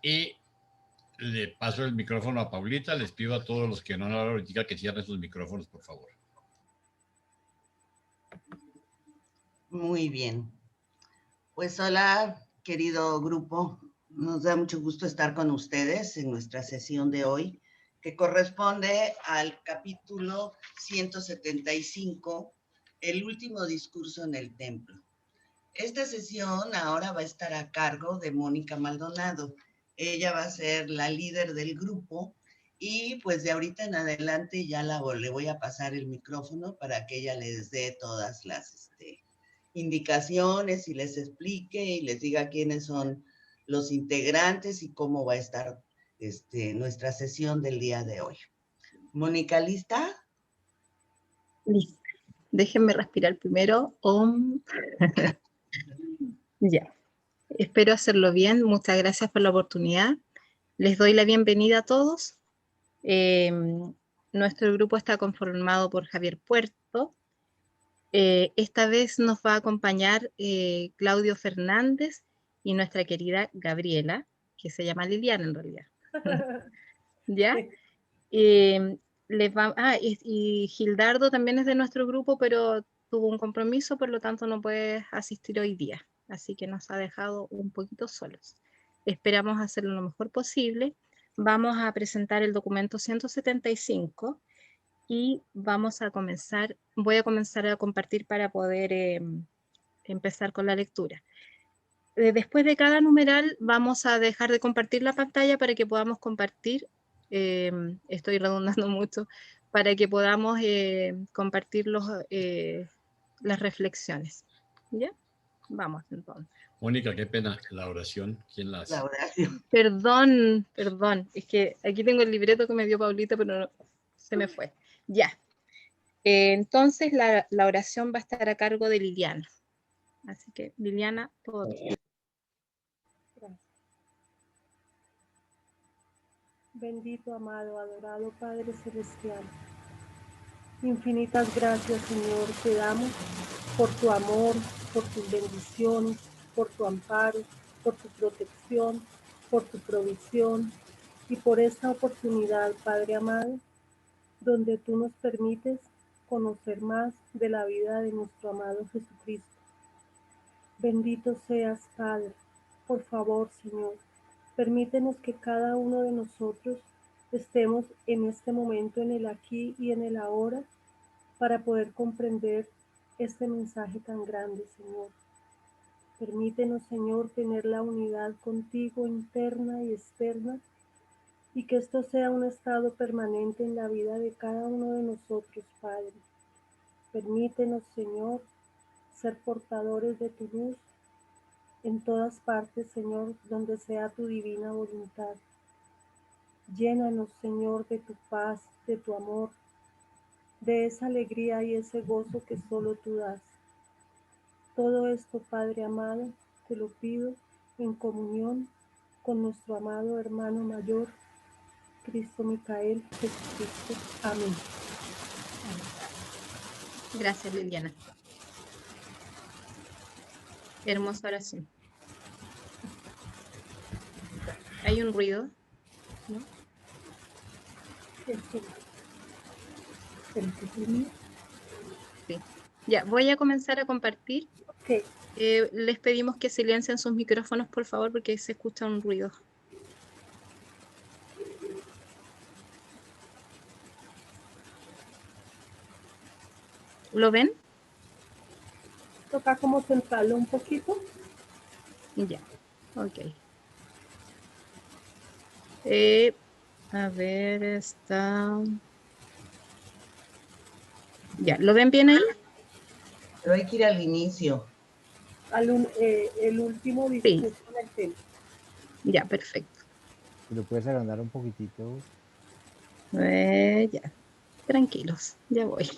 Y le paso el micrófono a Paulita. Les pido a todos los que no han hablado ahorita que cierren sus micrófonos, por favor. Muy bien. Pues hola, querido grupo. Nos da mucho gusto estar con ustedes en nuestra sesión de hoy, que corresponde al capítulo 175, el último discurso en el templo. Esta sesión ahora va a estar a cargo de Mónica Maldonado. Ella va a ser la líder del grupo y pues de ahorita en adelante ya le voy a pasar el micrófono para que ella les dé todas las indicaciones y les explique y les diga quiénes son los integrantes y cómo va a estar nuestra sesión del día de hoy. Mónica, ¿lista? Listo. Déjenme respirar primero. Ya. Espero hacerlo bien. Muchas gracias por la oportunidad. Les doy la bienvenida a todos. Nuestro grupo está conformado por Javier Puerto. Esta vez nos va a acompañar Claudio Fernández y nuestra querida Gabriela, que se llama Liliana en realidad. ¿Ya? Y Gildardo también es de nuestro grupo, pero tuvo un compromiso, por lo tanto no puede asistir hoy día. Así que nos ha dejado un poquito solos. Esperamos hacerlo lo mejor posible. Vamos a presentar el documento 175 y voy a comenzar a compartir para poder empezar con la lectura. Después de cada numeral vamos a dejar de compartir la pantalla para que podamos compartir, estoy redundando mucho, para que podamos compartir las reflexiones. ¿Ya? Vamos entonces. Mónica, qué pena, la oración, ¿quién la hace? La oración. Perdón, es que aquí tengo el libreto que me dio Paulita, pero no, se me fue. Ya. Entonces la oración va a estar a cargo de Liliana. Así que Liliana, todo tuyo. Bendito, amado, adorado Padre Celestial. Infinitas gracias, Señor, te damos por tu amor, por tus bendiciones, por tu amparo, por tu protección, por tu provisión y por esta oportunidad, Padre amado, donde tú nos permites conocer más de la vida de nuestro amado Jesucristo. Bendito seas, Padre. Por favor, Señor, permítenos que cada uno de nosotros estemos en este momento, en el aquí y en el ahora, para poder comprender este mensaje tan grande, Señor. Permítenos, Señor, tener la unidad contigo interna y externa, y que esto sea un estado permanente en la vida de cada uno de nosotros, Padre. Permítenos, Señor, ser portadores de tu luz en todas partes, Señor, donde sea tu divina voluntad. Llénanos, Señor, de tu paz, de tu amor, de esa alegría y ese gozo que solo tú das. Todo esto, Padre amado, te lo pido en comunión con nuestro amado hermano mayor, Cristo Micael Jesucristo. Amén. Gracias, Liliana. Hermosa oración. ¿Hay un ruido? ¿No? Sí. Ya, voy a comenzar a compartir. Okay. Les pedimos que silencien sus micrófonos, por favor, porque se escucha un ruido. ¿Lo ven? Toca como centrarlo un poquito. Ya, ok. A ver, está... Ya, ¿lo ven bien ahí? Pero hay que ir al inicio. El último discurso Sí. del tema. Ya, perfecto. Si lo puedes agrandar un poquitito. Ya, tranquilos, ya voy.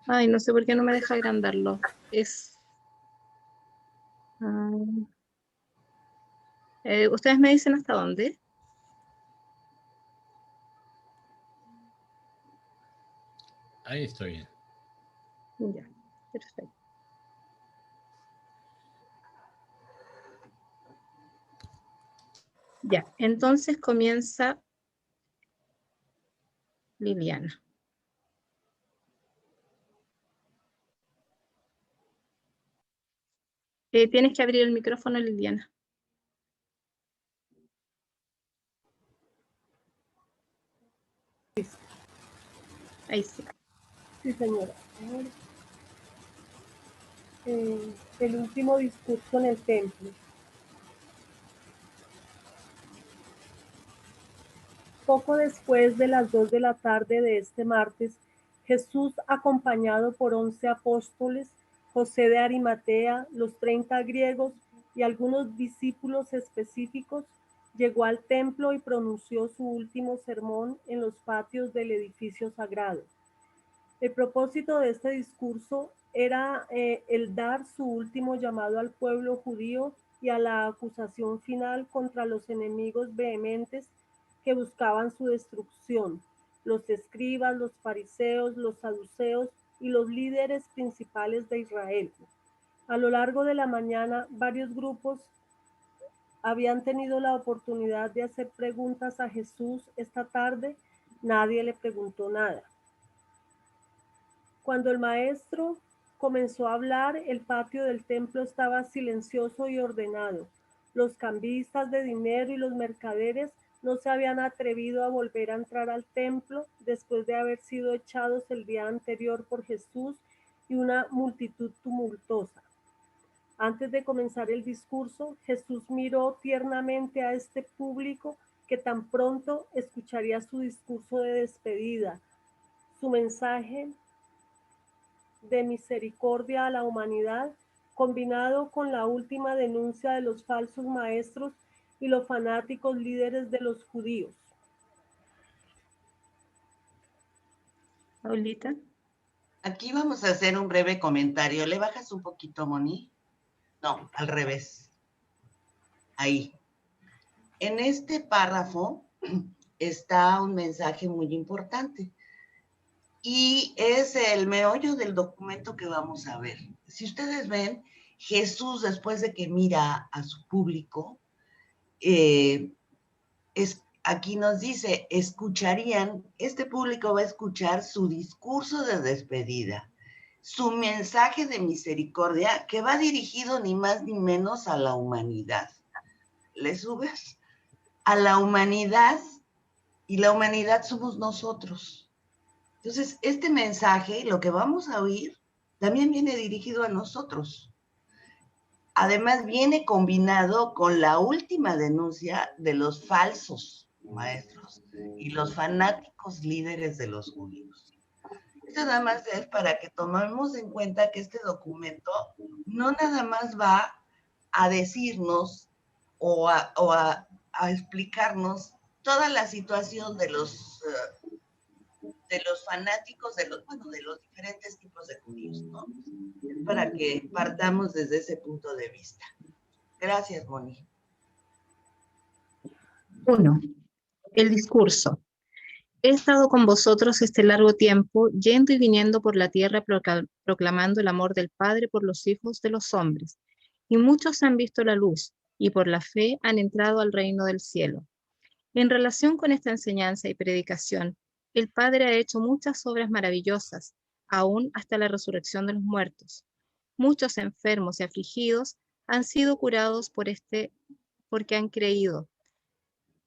Ay, no sé por qué no me deja agrandarlo. ¿Ustedes me dicen hasta dónde? Ahí estoy bien. Ya, perfecto. Ya, entonces comienza Liliana. Tienes que abrir el micrófono, Liliana. Ahí sí. Sí, señora. El último discurso en el templo. Poco después de las 2 de la tarde de este martes, Jesús, acompañado por 11 apóstoles, José de Arimatea, los 30 griegos y algunos discípulos específicos, llegó al templo y pronunció su último sermón en los patios del edificio sagrado. El propósito de este discurso era el dar su último llamado al pueblo judío y a la acusación final contra los enemigos vehementes que buscaban su destrucción, los escribas, los fariseos, los saduceos y los líderes principales de Israel. A lo largo de la mañana, varios grupos habían tenido la oportunidad de hacer preguntas a Jesús. Esta tarde nadie le preguntó nada. Cuando el maestro comenzó a hablar, el patio del templo estaba silencioso y ordenado. Los cambistas de dinero y los mercaderes no se habían atrevido a volver a entrar al templo después de haber sido echados el día anterior por Jesús y una multitud tumultuosa. Antes de comenzar el discurso, Jesús miró tiernamente a este público que tan pronto escucharía su discurso de despedida, su mensaje de misericordia a la humanidad, combinado con la última denuncia de los falsos maestros y los fanáticos líderes de los judíos. Paulita. Aquí vamos a hacer un breve comentario. ¿Le bajas un poquito, Moni? No, al revés. Ahí. En este párrafo está un mensaje muy importante y es el meollo del documento que vamos a ver. Si ustedes ven, Jesús, después de que mira a su público, aquí nos dice, este público va a escuchar su discurso de despedida, su mensaje de misericordia que va dirigido ni más ni menos a la humanidad. ¿Le subes? A la humanidad, y la humanidad somos nosotros. Entonces, este mensaje, lo que vamos a oír, también viene dirigido a nosotros. Además, viene combinado con la última denuncia de los falsos maestros y los fanáticos líderes de los judíos. Esto nada más es para que tomemos en cuenta que este documento no nada más va a decirnos o a explicarnos toda la situación de los fanáticos, de los diferentes tipos de judíos, ¿no? Para que partamos desde ese punto de vista. Gracias, Moni. 1. El discurso. He estado con vosotros este largo tiempo, yendo y viniendo por la tierra proclamando el amor del Padre por los hijos de los hombres. Y muchos han visto la luz, y por la fe han entrado al reino del cielo. En relación con esta enseñanza y predicación, el Padre ha hecho muchas obras maravillosas, aún hasta la resurrección de los muertos. Muchos enfermos y afligidos han sido curados porque han creído.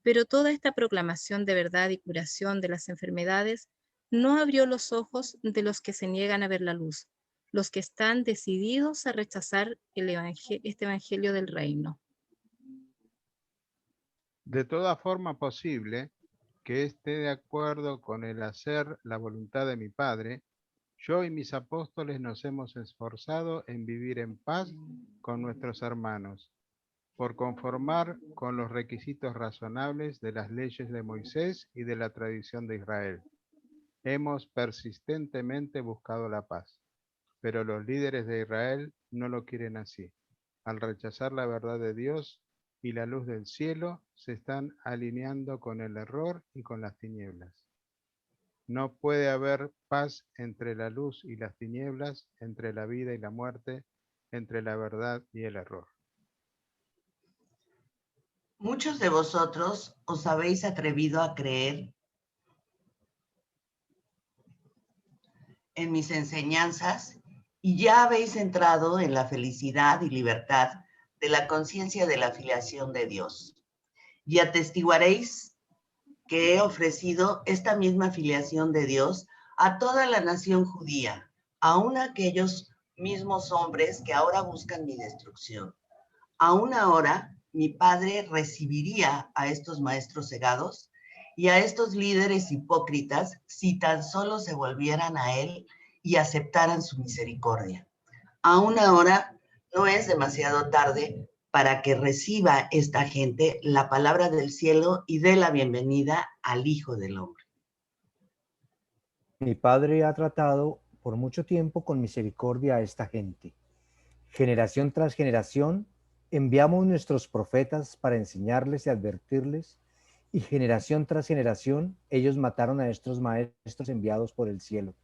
Pero toda esta proclamación de verdad y curación de las enfermedades no abrió los ojos de los que se niegan a ver la luz, los que están decididos a rechazar este evangelio del reino. De toda forma posible que esté de acuerdo con el hacer la voluntad de mi Padre, yo y mis apóstoles nos hemos esforzado en vivir en paz con nuestros hermanos, por conformar con los requisitos razonables de las leyes de Moisés y de la tradición de Israel. Hemos persistentemente buscado la paz, pero los líderes de Israel no lo quieren así. Al rechazar la verdad de Dios y la luz del cielo, se están alineando con el error y con las tinieblas. No puede haber paz entre la luz y las tinieblas, entre la vida y la muerte, entre la verdad y el error. Muchos de vosotros os habéis atrevido a creer en mis enseñanzas y ya habéis entrado en la felicidad y libertad de la conciencia de la filiación de Dios. Y atestiguaréis que he ofrecido esta misma filiación de Dios a toda la nación judía, aun aquellos mismos hombres que ahora buscan mi destrucción. Aún ahora, mi Padre recibiría a estos maestros cegados y a estos líderes hipócritas si tan solo se volvieran a Él y aceptaran su misericordia. Aún ahora no es demasiado tarde para que reciba esta gente la palabra del cielo y dé la bienvenida al Hijo del Hombre. Mi Padre ha tratado por mucho tiempo con misericordia a esta gente. Generación tras generación, enviamos nuestros profetas para enseñarles y advertirles, y generación tras generación, ellos mataron a estos maestros enviados por el cielo.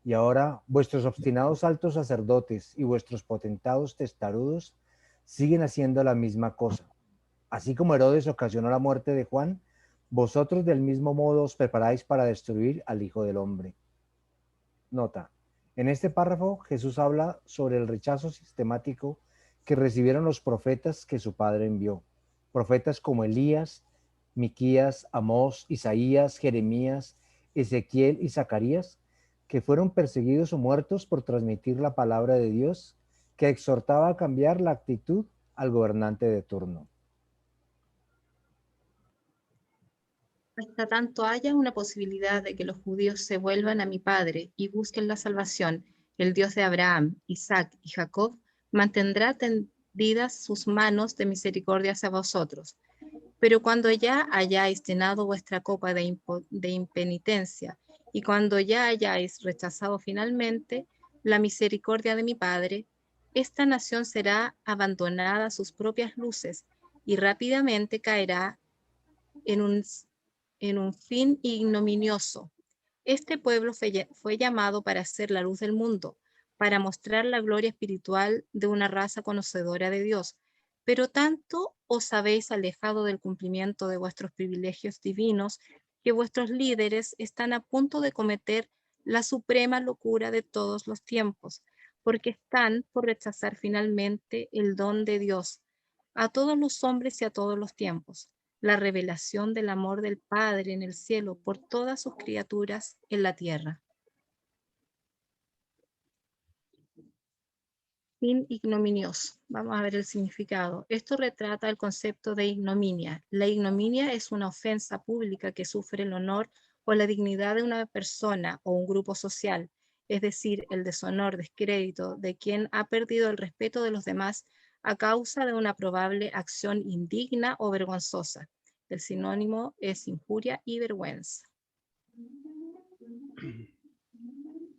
Y ahora vuestros obstinados altos sacerdotes y vuestros potentados testarudos siguen haciendo la misma cosa. Así como Herodes ocasionó la muerte de Juan, vosotros del mismo modo os preparáis para destruir al Hijo del Hombre. Nota: en este párrafo Jesús habla sobre el rechazo sistemático que recibieron los profetas que su Padre envió. Profetas como Elías, Miquías, Amós, Isaías, Jeremías, Ezequiel y Zacarías, que fueron perseguidos o muertos por transmitir la palabra de Dios, que exhortaba a cambiar la actitud al gobernante de turno. Hasta tanto haya una posibilidad de que los judíos se vuelvan a mi Padre y busquen la salvación, el Dios de Abraham, Isaac y Jacob mantendrá tendidas sus manos de misericordia hacia vosotros. Pero cuando ya hayáis llenado vuestra copa de impenitencia y cuando ya hayáis rechazado finalmente la misericordia de mi Padre, esta nación será abandonada a sus propias luces y rápidamente caerá en un fin ignominioso. Este pueblo fue llamado para ser la luz del mundo, para mostrar la gloria espiritual de una raza conocedora de Dios. Pero tanto os habéis alejado del cumplimiento de vuestros privilegios divinos que vuestros líderes están a punto de cometer la suprema locura de todos los tiempos, porque están por rechazar finalmente el don de Dios a todos los hombres y a todos los tiempos, la revelación del amor del Padre en el cielo por todas sus criaturas en la tierra. Fin ignominioso. Vamos a ver el significado. Esto retrata el concepto de ignominia. La ignominia es una ofensa pública que sufre el honor o la dignidad de una persona o un grupo social, es decir, el deshonor, descrédito de quien ha perdido el respeto de los demás a causa de una probable acción indigna o vergonzosa. El sinónimo es injuria y vergüenza.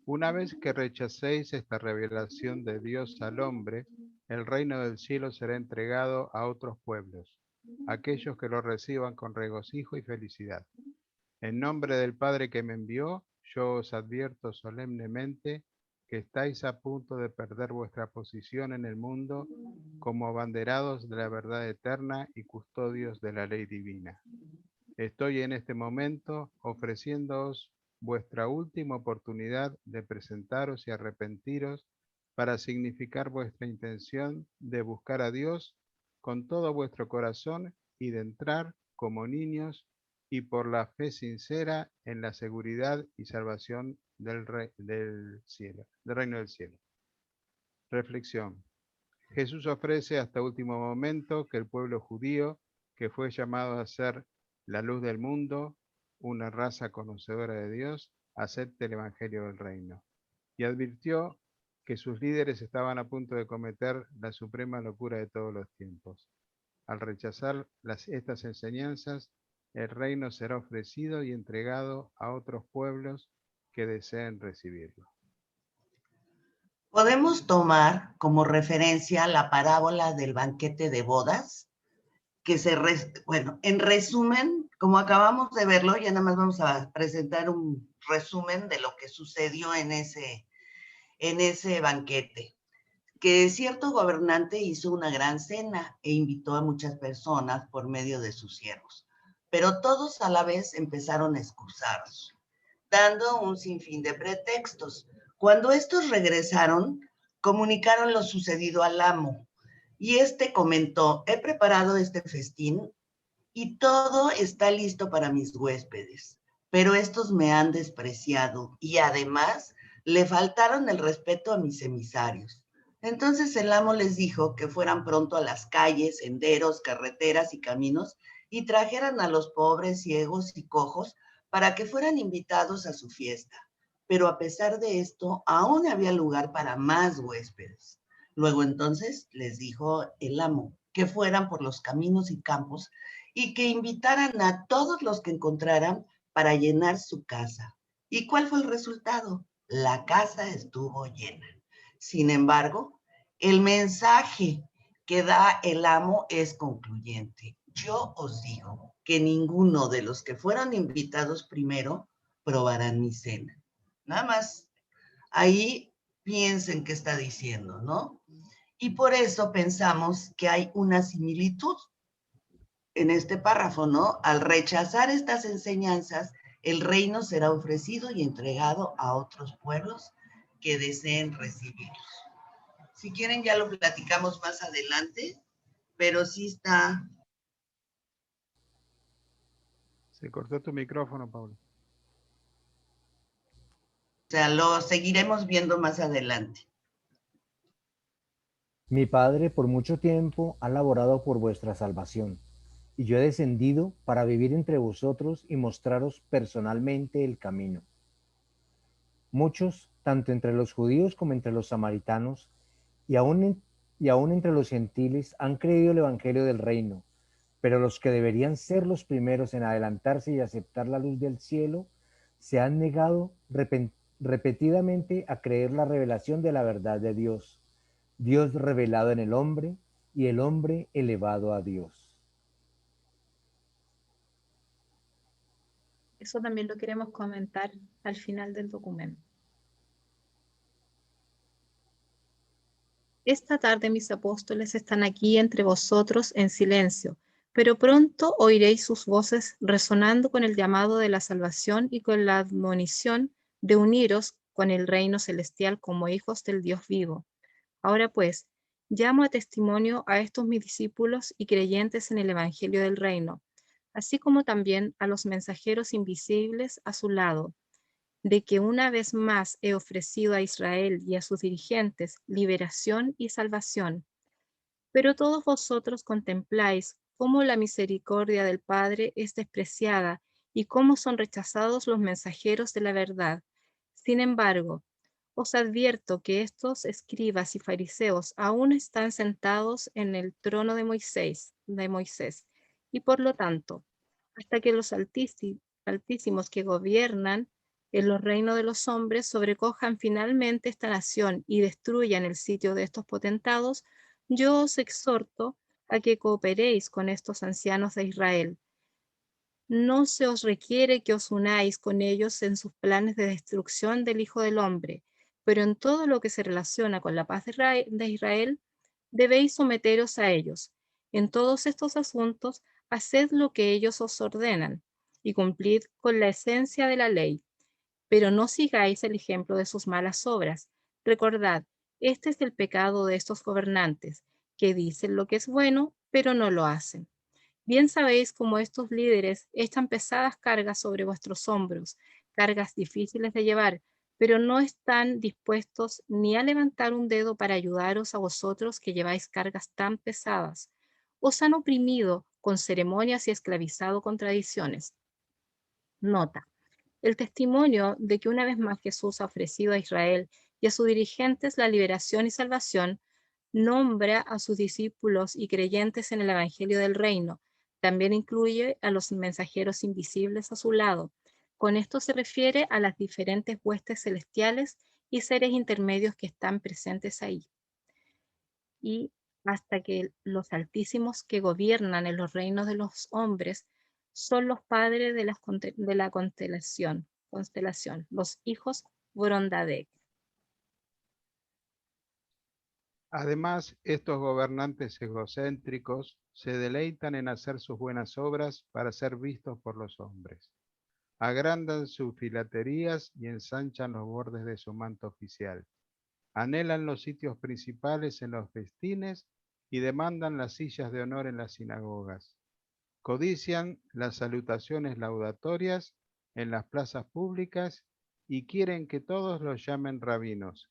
Una vez que rechacéis esta revelación de Dios al hombre, el reino del cielo será entregado a otros pueblos, aquellos que lo reciban con regocijo y felicidad. En nombre del Padre que me envió, yo os advierto solemnemente que estáis a punto de perder vuestra posición en el mundo como abanderados de la verdad eterna y custodios de la ley divina. Estoy en este momento ofreciéndoos vuestra última oportunidad de presentaros y arrepentiros para significar vuestra intención de buscar a Dios con todo vuestro corazón y de entrar como niños y por la fe sincera en la seguridad y salvación del reino del cielo. Reflexión. Jesús ofrece hasta último momento que el pueblo judío, que fue llamado a ser la luz del mundo, una raza conocedora de Dios, acepte el Evangelio del Reino. Y advirtió que sus líderes estaban a punto de cometer la suprema locura de todos los tiempos. Al rechazar estas enseñanzas, el reino será ofrecido y entregado a otros pueblos que deseen recibirlo. Podemos tomar como referencia la parábola del banquete de bodas, que en resumen, como acabamos de verlo, ya nada más vamos a presentar un resumen de lo que sucedió en ese banquete. que cierto gobernante hizo una gran cena e invitó a muchas personas por medio de sus siervos, pero todos a la vez empezaron a excusarse, dando un sinfín de pretextos. Cuando estos regresaron, comunicaron lo sucedido al amo, y este comentó: he preparado este festín y todo está listo para mis huéspedes, pero estos me han despreciado y además le faltaron el respeto a mis emisarios. Entonces el amo les dijo que fueran pronto a las calles, senderos, carreteras y caminos y trajeran a los pobres, ciegos y cojos para que fueran invitados a su fiesta. Pero a pesar de esto, aún había lugar para más huéspedes. Luego entonces les dijo el amo que fueran por los caminos y campos y que invitaran a todos los que encontraran para llenar su casa. ¿Y cuál fue el resultado? La casa estuvo llena. Sin embargo, el mensaje que da el amo es concluyente. Yo os digo que ninguno de los que fueron invitados primero probarán mi cena. Nada más, ahí piensen qué está diciendo, ¿no? Y por eso pensamos que hay una similitud en este párrafo, ¿no? Al rechazar estas enseñanzas, el reino será ofrecido y entregado a otros pueblos que deseen recibirlos. Si quieren ya lo platicamos más adelante, pero sí está... Se cortó tu micrófono, Pablo. O sea, lo seguiremos viendo más adelante. Mi Padre por mucho tiempo ha laborado por vuestra salvación, y yo he descendido para vivir entre vosotros y mostraros personalmente el camino. Muchos, tanto entre los judíos como entre los samaritanos, y aún entre los gentiles, han creído el Evangelio del reino, pero los que deberían ser los primeros en adelantarse y aceptar la luz del cielo, se han negado repetidamente a creer la revelación de la verdad de Dios, Dios revelado en el hombre y el hombre elevado a Dios. Eso también lo queremos comentar al final del documento. Esta tarde mis apóstoles están aquí entre vosotros en silencio, pero pronto oiréis sus voces resonando con el llamado de la salvación y con la admonición de uniros con el reino celestial como hijos del Dios vivo. Ahora pues, llamo a testimonio a estos mis discípulos y creyentes en el Evangelio del reino, así como también a los mensajeros invisibles a su lado, de que una vez más he ofrecido a Israel y a sus dirigentes liberación y salvación. Pero todos vosotros contempláis cómo la misericordia del Padre es despreciada y cómo son rechazados los mensajeros de la verdad. Sin embargo, os advierto que estos escribas y fariseos aún están sentados en el trono de Moisés, y por lo tanto, hasta que los altísimos que gobiernan en los reinos de los hombres sobrecojan finalmente esta nación y destruyan el sitio de estos potentados, yo os exhorto a que cooperéis con estos ancianos de Israel. No se os requiere que os unáis con ellos en sus planes de destrucción del Hijo del Hombre, pero en todo lo que se relaciona con la paz de Israel, debéis someteros a ellos. En todos estos asuntos, haced lo que ellos os ordenan y cumplid con la esencia de la ley, pero no sigáis el ejemplo de sus malas obras. Recordad, este es el pecado de estos gobernantes, que dicen lo que es bueno, pero no lo hacen. Bien sabéis cómo estos líderes echan pesadas cargas sobre vuestros hombros, cargas difíciles de llevar, pero no están dispuestos ni a levantar un dedo para ayudaros a vosotros que lleváis cargas tan pesadas. Os han oprimido con ceremonias y esclavizado con tradiciones. Nota. El testimonio de que una vez más Jesús ha ofrecido a Israel y a sus dirigentes la liberación y salvación, nombra a sus discípulos y creyentes en el Evangelio del Reino. También incluye a los mensajeros invisibles a su lado. Con esto se refiere a las diferentes huestes celestiales y seres intermedios que están presentes ahí. Y hasta que los altísimos que gobiernan en los reinos de los hombres son los padres de la constelación, los hijos Vorondadek. Además, estos gobernantes egocéntricos se deleitan en hacer sus buenas obras para ser vistos por los hombres. Agrandan sus filaterías y ensanchan los bordes de su manto oficial. Anhelan los sitios principales en los festines y demandan las sillas de honor en las sinagogas. Codician las salutaciones laudatorias en las plazas públicas y quieren que todos los llamen rabinos.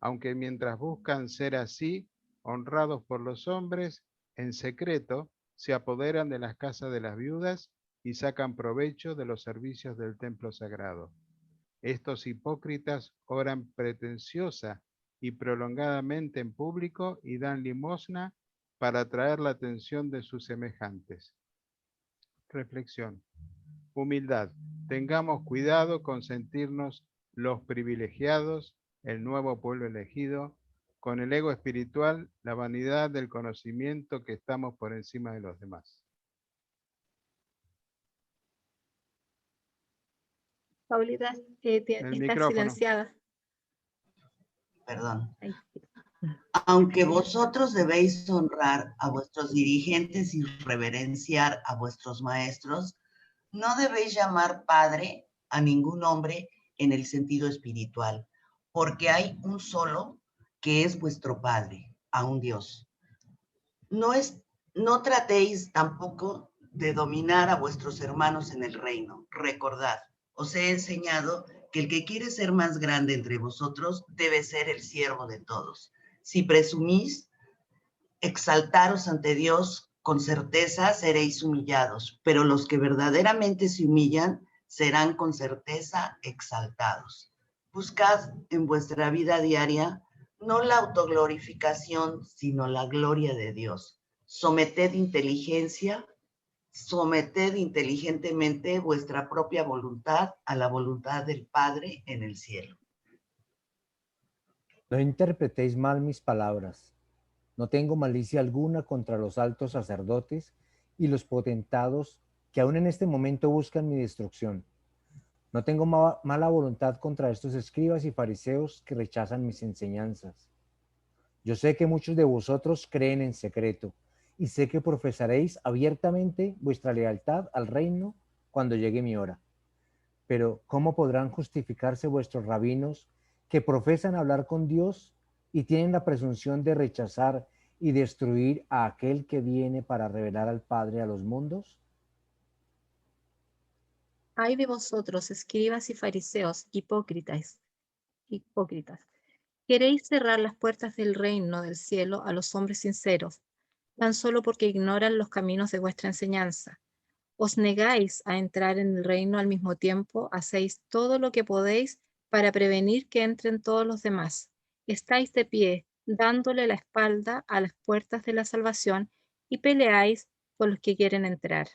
Aunque mientras buscan ser así honrados por los hombres, en secreto se apoderan de las casas de las viudas y sacan provecho de los servicios del templo sagrado. Estos hipócritas oran pretenciosa y prolongadamente en público y dan limosna para atraer la atención de sus semejantes. Reflexión. Humildad. Tengamos cuidado con sentirnos los privilegiados, el nuevo pueblo elegido, con el ego espiritual, la vanidad del conocimiento que estamos por encima de los demás. Paulita, El está micrófono. silenciada. Perdón. Ahí. Aunque vosotros debéis honrar a vuestros dirigentes y reverenciar a vuestros maestros, no debéis llamar padre a ningún hombre en el sentido espiritual, porque hay un solo que es vuestro Padre, a un Dios. No tratéis tampoco de dominar a vuestros hermanos en el reino. Recordad, os he enseñado que el que quiere ser más grande entre vosotros debe ser el siervo de todos. Si presumís exaltaros ante Dios, con certeza seréis humillados, pero los que verdaderamente se humillan serán con certeza exaltados. Buscad en vuestra vida diaria no la autoglorificación, sino la gloria de Dios. Someted inteligentemente vuestra propia voluntad a la voluntad del Padre en el cielo. No interpretéis mal mis palabras. No tengo malicia alguna contra los altos sacerdotes y los potentados que aún en este momento buscan mi destrucción. No tengo mala voluntad contra estos escribas y fariseos que rechazan mis enseñanzas. Yo sé que muchos de vosotros creen en secreto y sé que profesaréis abiertamente vuestra lealtad al reino cuando llegue mi hora. Pero ¿cómo podrán justificarse vuestros rabinos que profesan hablar con Dios y tienen la presunción de rechazar y destruir a aquel que viene para revelar al Padre a los mundos? Ay de vosotros, escribas y fariseos, hipócritas. Queréis cerrar las puertas del reino del cielo a los hombres sinceros, tan solo porque ignoran los caminos de vuestra enseñanza. Os negáis a entrar en el reino al mismo tiempo, hacéis todo lo que podéis para prevenir que entren todos los demás. Estáis de pie, dándole la espalda a las puertas de la salvación y peleáis por los que quieren entrar.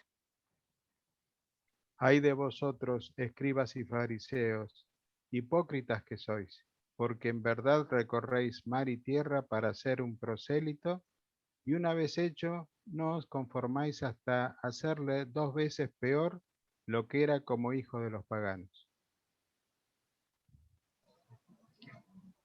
Ay de vosotros, escribas y fariseos, hipócritas que sois, porque en verdad recorréis mar y tierra para ser un prosélito, y una vez hecho, no os conformáis hasta hacerle 2 veces peor lo que era como hijo de los paganos.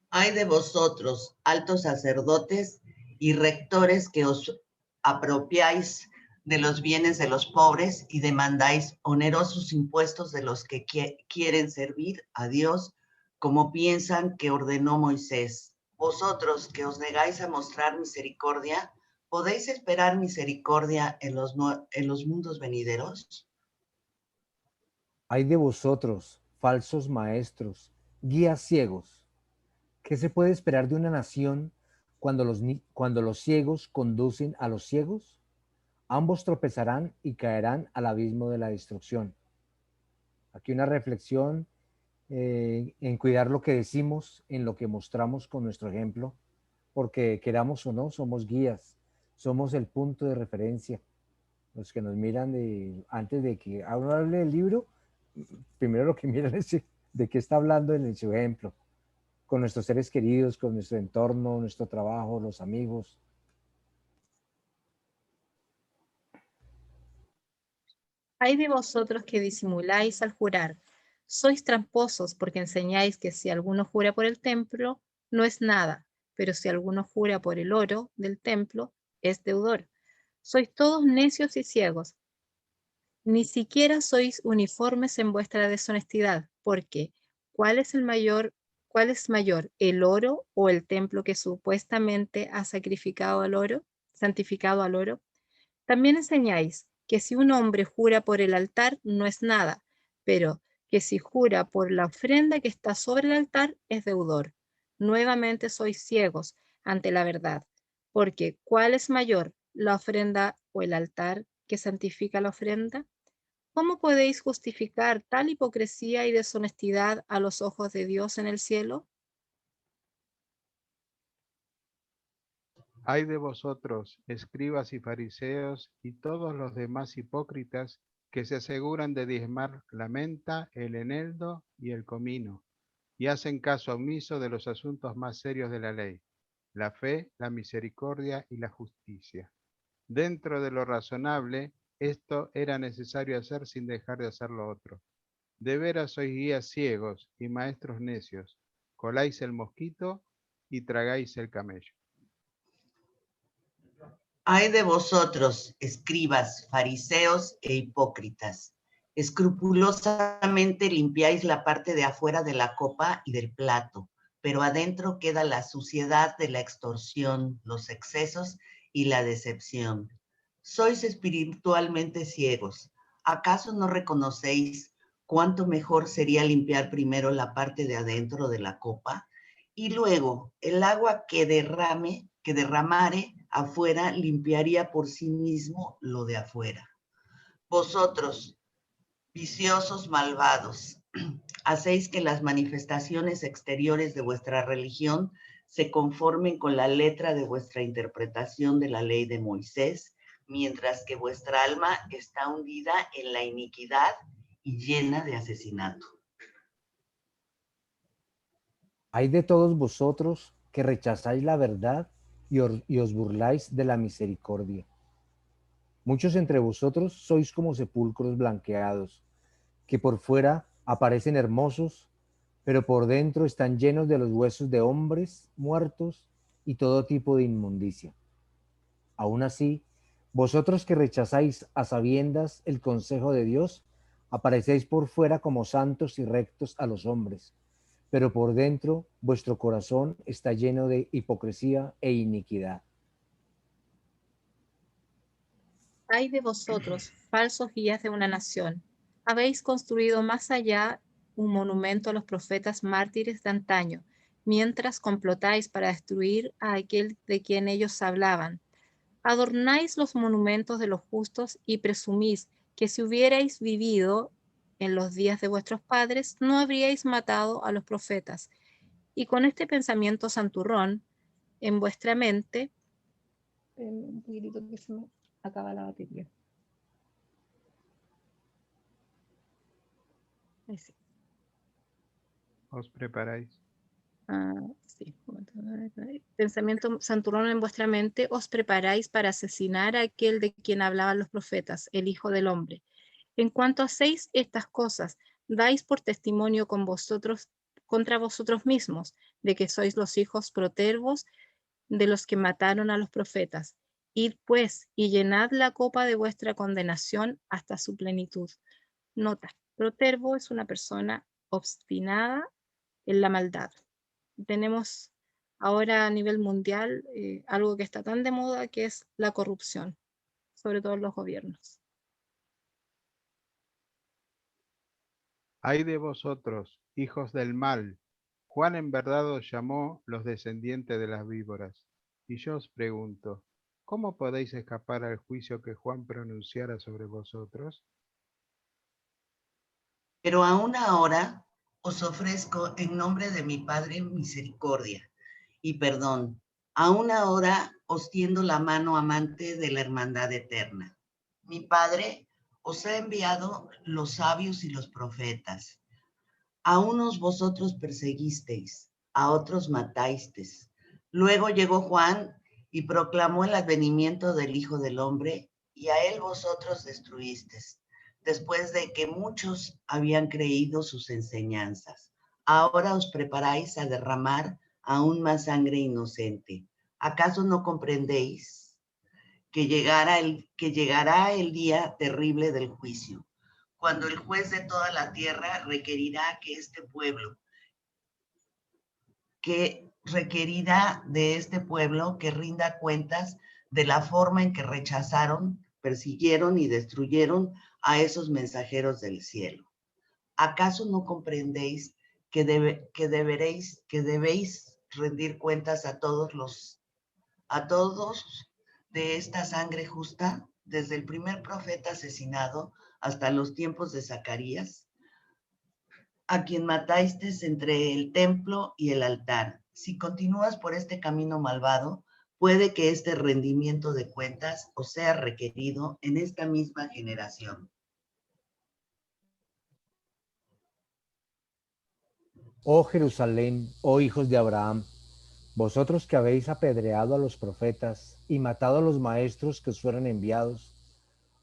Ay de vosotros, altos sacerdotes y rectores, que os apropiáis de los bienes de los pobres y demandáis onerosos impuestos de los que quieren servir a Dios, como piensan que ordenó Moisés. Vosotros que os negáis a mostrar misericordia, ¿podéis esperar misericordia en los mundos venideros? Ay de vosotros, falsos maestros, guías ciegos. ¿Qué se puede esperar de una nación cuando los ciegos conducen a los ciegos? Ambos tropezarán y caerán al abismo de la destrucción. Aquí una reflexión en cuidar lo que decimos, en lo que mostramos con nuestro ejemplo, porque queramos o no, somos guías, somos el punto de referencia. Los que nos miran antes de que hable del libro, primero lo que miran es de qué está hablando en su ejemplo, con nuestros seres queridos, con nuestro entorno, nuestro trabajo, los amigos. Ay de vosotros que disimuláis al jurar. Sois tramposos porque enseñáis que si alguno jura por el templo, no es nada, pero si alguno jura por el oro del templo, es deudor. Sois todos necios y ciegos. Ni siquiera sois uniformes en vuestra deshonestidad, porque ¿cuál es mayor, el oro o el templo que supuestamente ha santificado al oro? También enseñáis que si un hombre jura por el altar no es nada, pero que si jura por la ofrenda que está sobre el altar es deudor. Nuevamente sois ciegos ante la verdad, porque ¿cuál es mayor, la ofrenda o el altar que santifica la ofrenda? ¿Cómo podéis justificar tal hipocresía y deshonestidad a los ojos de Dios en el cielo? Ay de vosotros, escribas y fariseos, y todos los demás hipócritas que se aseguran de diezmar la menta, el eneldo y el comino, y hacen caso omiso de los asuntos más serios de la ley, la fe, la misericordia y la justicia. Dentro de lo razonable, esto era necesario hacer sin dejar de hacer lo otro. De veras sois guías ciegos y maestros necios, coláis el mosquito y tragáis el camello. Ay de vosotros, escribas, fariseos e hipócritas, escrupulosamente limpiáis la parte de afuera de la copa y del plato, pero adentro queda la suciedad de la extorsión, los excesos y la decepción. Sois espiritualmente ciegos. ¿Acaso no reconocéis cuánto mejor sería limpiar primero la parte de adentro de la copa y luego el agua que derramare afuera limpiaría por sí mismo lo de afuera? Vosotros, viciosos malvados, hacéis que las manifestaciones exteriores de vuestra religión se conformen con la letra de vuestra interpretación de la ley de Moisés, mientras que vuestra alma está hundida en la iniquidad y llena de asesinato. Hay de todos vosotros que rechazáis la verdad y os burláis de la misericordia. Muchos entre vosotros sois como sepulcros blanqueados, que por fuera aparecen hermosos, pero por dentro están llenos de los huesos de hombres muertos y todo tipo de inmundicia. Aún así, vosotros que rechazáis a sabiendas el consejo de Dios, aparecéis por fuera como santos y rectos a los hombres, pero por dentro vuestro corazón está lleno de hipocresía e iniquidad. Ay de vosotros, falsos guías de una nación, habéis construido más allá un monumento a los profetas mártires de antaño, mientras complotáis para destruir a aquel de quien ellos hablaban. Adornáis los monumentos de los justos y presumís que si hubierais vivido en los días de vuestros padres, no habríais matado a los profetas. Y con este pensamiento santurrón en vuestra mente, un poquitito que se me acaba la batería. Ahí sí. Os preparáis. Sí. Pensamiento santurrón en vuestra mente, os preparáis para asesinar a aquel de quien hablaban los profetas, el Hijo del Hombre. En cuanto hacéis estas cosas, dais por testimonio contra vosotros mismos, de que sois los hijos protervos de los que mataron a los profetas. Id pues y llenad la copa de vuestra condenación hasta su plenitud. Nota, protervo es una persona obstinada en la maldad. Tenemos ahora a nivel mundial algo que está tan de moda, que es la corrupción, sobre todo en los gobiernos. Ay de vosotros, hijos del mal, Juan en verdad os llamó los descendientes de las víboras. Y yo os pregunto, ¿cómo podéis escapar al juicio que Juan pronunciara sobre vosotros? Pero aún ahora os ofrezco en nombre de mi Padre misericordia y perdón. Aún ahora os tiendo la mano amante de la hermandad eterna. Mi Padre os ha enviado los sabios y los profetas. A unos vosotros perseguisteis, a otros matasteis. Luego llegó Juan y proclamó el advenimiento del Hijo del Hombre, y a él vosotros destruisteis, después de que muchos habían creído sus enseñanzas. Ahora os preparáis a derramar aún más sangre inocente. ¿Acaso no comprendéis que llegará el día terrible del juicio, cuando el juez de toda la tierra requerirá de este pueblo que rinda cuentas de la forma en que rechazaron, persiguieron y destruyeron a esos mensajeros del cielo? ¿Acaso no comprendéis que debéis rendir cuentas a todos de esta sangre justa, desde el primer profeta asesinado hasta los tiempos de Zacarías, a quien matasteis entre el templo y el altar? Si continúas por este camino malvado, puede que este rendimiento de cuentas os sea requerido en esta misma generación. Oh Jerusalén, oh hijos de Abraham, vosotros que habéis apedreado a los profetas y matado a los maestros que os fueron enviados,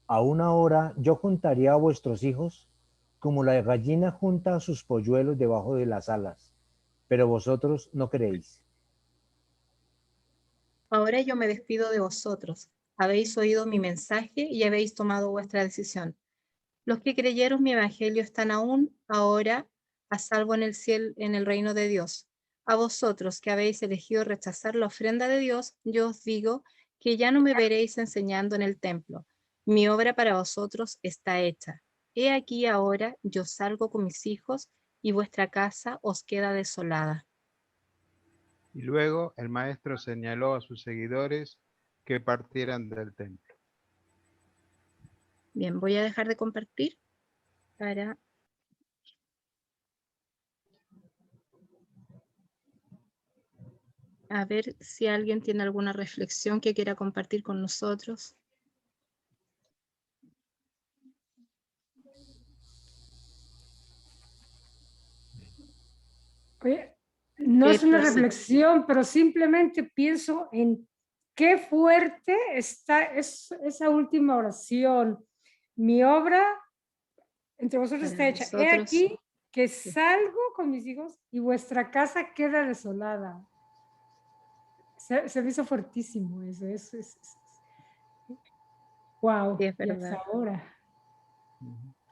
aún ahora yo juntaría a vuestros hijos como la gallina junta a sus polluelos debajo de las alas, pero vosotros no queréis. Ahora yo me despido de vosotros. Habéis oído mi mensaje y habéis tomado vuestra decisión. Los que creyeron mi evangelio están aún ahora a salvo en el cielo, en el reino de Dios. A vosotros que habéis elegido rechazar la ofrenda de Dios, yo os digo que ya no me veréis enseñando en el templo. Mi obra para vosotros está hecha. He aquí ahora yo salgo con mis hijos y vuestra casa os queda desolada. Y luego el maestro señaló a sus seguidores que partieran del templo. Bien, voy a dejar de compartir para... A ver si alguien tiene alguna reflexión que quiera compartir con nosotros. Oye, no es una Entonces, reflexión, pero simplemente pienso en qué fuerte está esa última oración. Mi obra entre vosotros está para hecha. He nosotros, aquí que sí. salgo con mis hijos y vuestra casa queda desolada. Se me hizo fuertísimo eso. Wow, Sí, es y hasta verdad. ahora.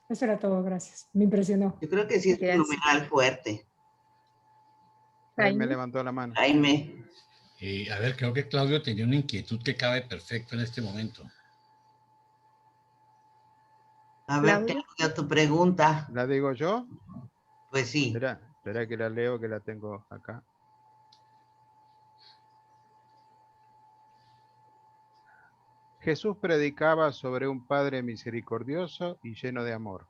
Eso era todo, gracias. Me impresionó. Yo creo que sí es Gracias. fenomenal fuerte. Él me Jaime. levantó la mano. Jaime, A ver, creo que Claudio tenía una inquietud que cabe perfecto en este momento. a ver, Claudio. Claudia, tu pregunta. ¿La digo yo? Pues sí. Espera que la leo, que la tengo acá. Jesús predicaba sobre un Padre misericordioso y lleno de amor,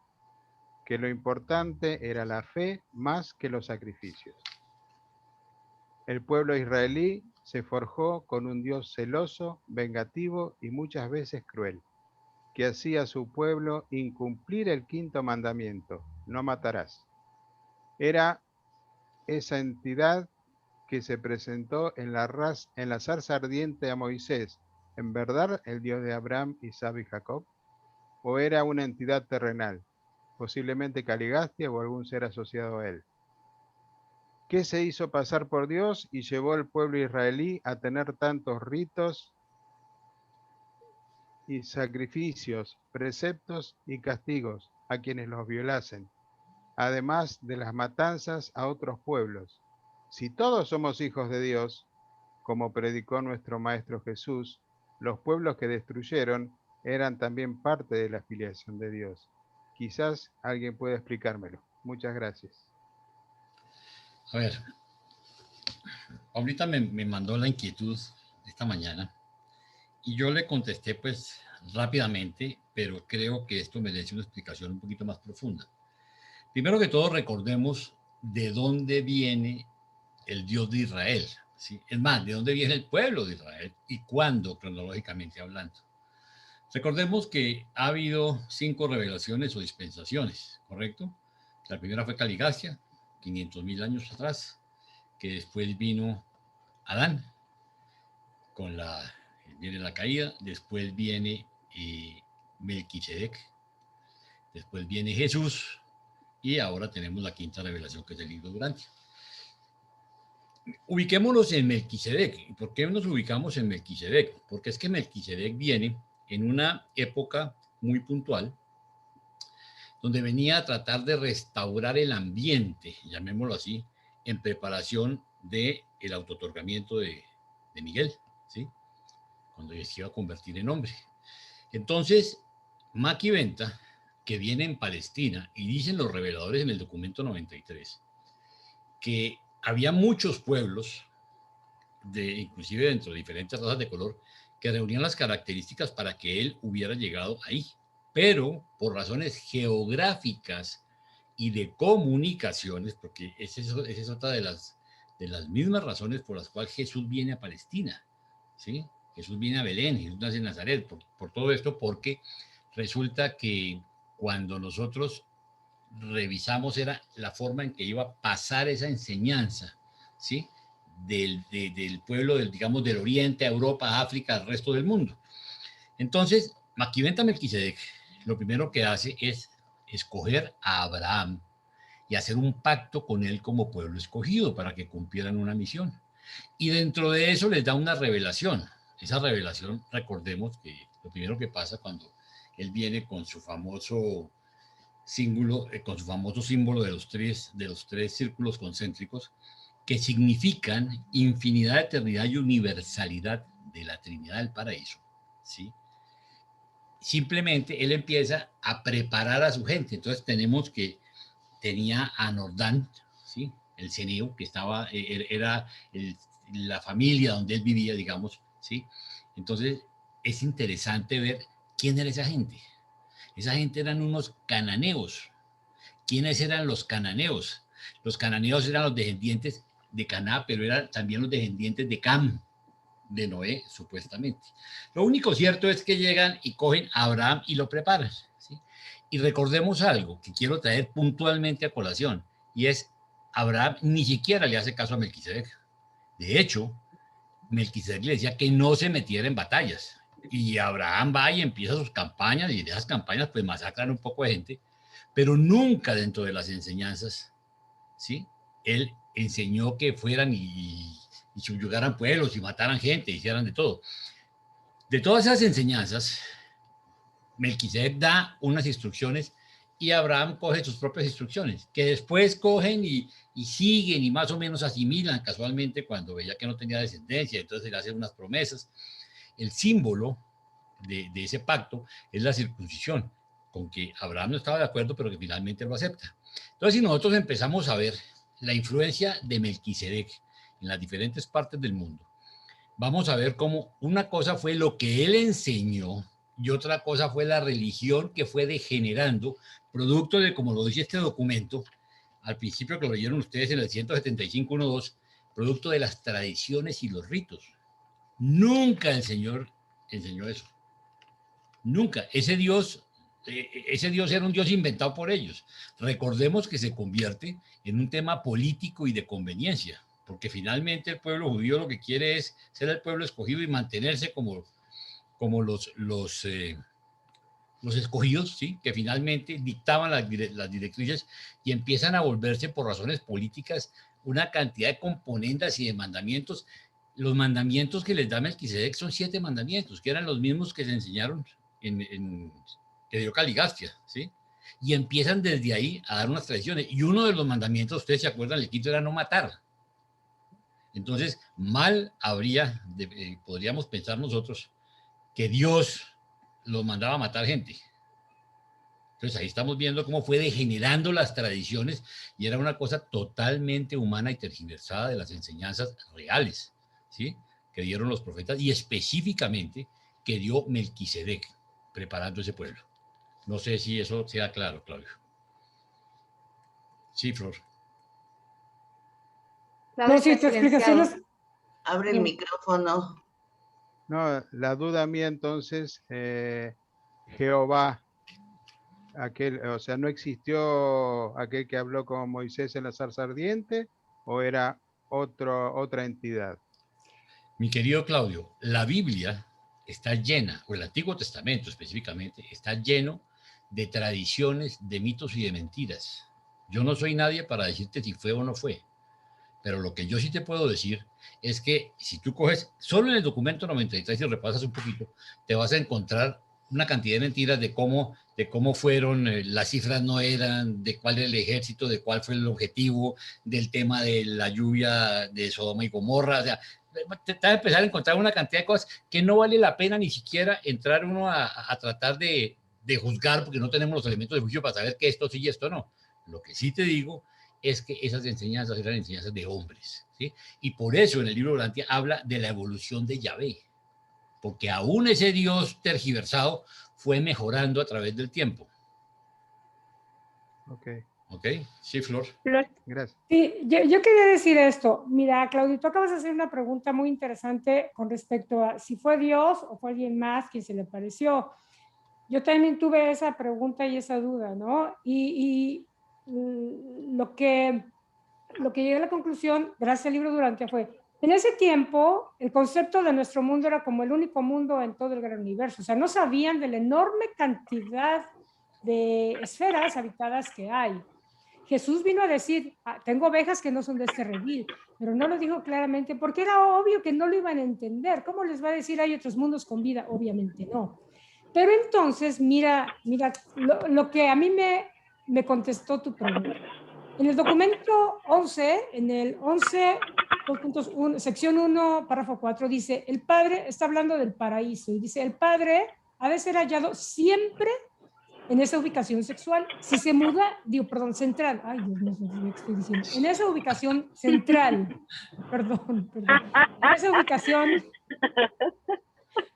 que lo importante era la fe más que los sacrificios. El pueblo israelí se forjó con un Dios celoso, vengativo y muchas veces cruel, que hacía a su pueblo incumplir el quinto mandamiento: no matarás. Era esa entidad que se presentó en la zarza ardiente a Moisés, ¿en verdad el Dios de Abraham, Isaac y Jacob? ¿O era una entidad terrenal, posiblemente Caligastia o algún ser asociado a él, que se hizo pasar por Dios y llevó al pueblo israelí a tener tantos ritos y sacrificios, preceptos y castigos a quienes los violasen, además de las matanzas a otros pueblos? Si todos somos hijos de Dios, como predicó nuestro Maestro Jesús, los pueblos que destruyeron eran también parte de la filiación de Dios. Quizás alguien pueda explicármelo. Muchas gracias. A ver, ahorita me mandó la inquietud esta mañana y yo le contesté pues rápidamente, pero creo que esto merece una explicación un poquito más profunda. Primero que todo, recordemos de dónde viene el Dios de Israel, ¿sí? Es más, de dónde viene el pueblo de Israel y cuándo, cronológicamente hablando. Recordemos que ha habido 5 revelaciones o dispensaciones, ¿correcto? La primera fue Caligastia, 500.000 años atrás, que después vino Adán, viene la caída, después viene Melquisedec, después viene Jesús, y ahora tenemos la quinta revelación, que es el libro Durante. Ubiquémonos en Melquisedec. ¿Por qué nos ubicamos en Melquisedec? Porque es que Melquisedec viene en una época muy puntual, donde venía a tratar de restaurar el ambiente, llamémoslo así, en preparación del autootorgamiento de Miguel, ¿sí? Cuando se iba a convertir en hombre. Entonces, Maquiventa, que viene en Palestina, y dicen los reveladores en el documento 93, que había muchos pueblos, inclusive dentro de diferentes razas de color, que reunían las características para que él hubiera llegado ahí. Pero por razones geográficas y de comunicaciones, porque esa es otra de las mismas razones por las cuales Jesús viene a Palestina, ¿sí? Jesús viene a Belén, Jesús nace en Nazaret, por todo esto, porque resulta que cuando nosotros revisamos era la forma en que iba a pasar esa enseñanza, ¿sí? Del pueblo, digamos, del Oriente, a Europa, a África, al resto del mundo. Entonces, Maquiventa Melquisedec, lo primero que hace es escoger a Abraham y hacer un pacto con él como pueblo escogido para que cumplieran una misión. Y dentro de eso les da una revelación. Esa revelación, recordemos que lo primero que pasa cuando él viene con su famoso símbolo de los tres círculos concéntricos, que significan infinidad, eternidad y universalidad de la Trinidad del Paraíso, ¿sí? Simplemente él empieza a preparar a su gente. Entonces tenía a Nordán, ¿sí? El ceneo, que era la familia donde él vivía, digamos, ¿sí? Entonces es interesante ver quién era esa gente. Esa gente eran unos cananeos. ¿Quiénes eran los cananeos? Los cananeos eran los descendientes de Caná, pero eran también los descendientes de Cam, de Noé, supuestamente. Lo único cierto es que llegan y cogen a Abraham y lo preparan, ¿sí? Y recordemos algo que quiero traer puntualmente a colación, y es, Abraham ni siquiera le hace caso a Melquisedec. De hecho, Melquisedec le decía que no se metiera en batallas. Y Abraham va y empieza sus campañas, y en esas campañas pues masacran un poco de gente, pero nunca dentro de las enseñanzas, ¿sí? Él enseñó que fueran y subyugaran pueblos y mataran gente, hicieran de todo. De todas esas enseñanzas, Melquisedec da unas instrucciones y Abraham coge sus propias instrucciones, que después cogen y siguen y más o menos asimilan casualmente cuando veía que no tenía descendencia, entonces le hacen unas promesas. El símbolo de ese pacto es la circuncisión, con que Abraham no estaba de acuerdo, pero que finalmente lo acepta. Entonces, si nosotros empezamos a ver la influencia de Melquisedec en las diferentes partes del mundo, vamos a ver cómo una cosa fue lo que él enseñó y otra cosa fue la religión que fue degenerando, producto de, como lo dice este documento, al principio que lo leyeron ustedes en el 175.1.2, producto de las tradiciones y los ritos. Nunca el Señor enseñó eso. Nunca. Ese Dios era un Dios inventado por ellos. Recordemos que se convierte en un tema político y de conveniencia, porque finalmente el pueblo judío lo que quiere es ser el pueblo escogido y mantenerse como los escogidos, ¿sí? Que finalmente dictaban las directrices y empiezan a volverse por razones políticas una cantidad de componendas y de mandamientos. Los mandamientos que les da Melquisedec son 7 mandamientos, que eran los mismos que se enseñaron que dio Caligastia, ¿sí? Y empiezan desde ahí a dar unas tradiciones. Y uno de los mandamientos, ustedes se acuerdan, el quinto era no matar. Entonces, mal podríamos pensar nosotros que Dios los mandaba a matar gente. Entonces ahí estamos viendo cómo fue degenerando las tradiciones y era una cosa totalmente humana y tergiversada de las enseñanzas reales, ¿sí? Que dieron los profetas y específicamente que dio Melquisedec preparando ese pueblo. No sé si eso sea claro, Claudio. Sí, Flor. No, sí, tu explicación es... Abre el micrófono. No, la duda mía entonces, Jehová, o sea, ¿no existió aquel que habló con Moisés en la zarza ardiente o era otra entidad? Mi querido Claudio, la Biblia está llena, o el Antiguo Testamento específicamente, está lleno de tradiciones, de mitos y de mentiras. Yo no soy nadie para decirte si fue o no fue, Pero lo que yo sí te puedo decir es que si tú coges, solo en el documento 93 y repasas un poquito, te vas a encontrar una cantidad de mentiras de cómo fueron, las cifras no eran, de cuál era el ejército, de cuál fue el objetivo, del tema de la lluvia de Sodoma y Gomorra. O sea, te vas a empezar a encontrar una cantidad de cosas que no vale la pena ni siquiera entrar uno a tratar de juzgar, porque no tenemos los elementos de juicio para saber que esto sí y esto no. Lo que sí te digo es que esas enseñanzas eran enseñanzas de hombres, ¿sí? Y por eso en el libro Volantia habla de la evolución de Yahvé, porque aún ese Dios tergiversado fue mejorando a través del tiempo. Ok, ¿Ok? Sí, Flor. gracias. Sí, yo quería decir esto. Mira, Claudio, tú acabas de hacer una pregunta muy interesante con respecto a si fue Dios o fue alguien más quien se le pareció. Yo también tuve esa pregunta y esa duda, ¿no? Lo que llegué a la conclusión, gracias al libro Durantia, fue, en ese tiempo, el concepto de nuestro mundo era como el único mundo en todo el gran universo. O sea, no sabían de la enorme cantidad de esferas habitadas que hay. Jesús vino a decir, tengo ovejas que no son de este redil, pero no lo dijo claramente porque era obvio que no lo iban a entender. ¿Cómo les va a decir hay otros mundos con vida? Obviamente no. Pero entonces, mira lo que a mí me contestó tu pregunta. En el documento 11, en el 11, 2.1, sección 1, párrafo 4, dice, el Padre, está hablando del paraíso, y dice, el Padre ha de ser hallado siempre en esa ubicación sexual. Si se muda, central. Ay, Dios mío, ¿qué estoy diciendo? En esa ubicación central. Perdón. En esa ubicación.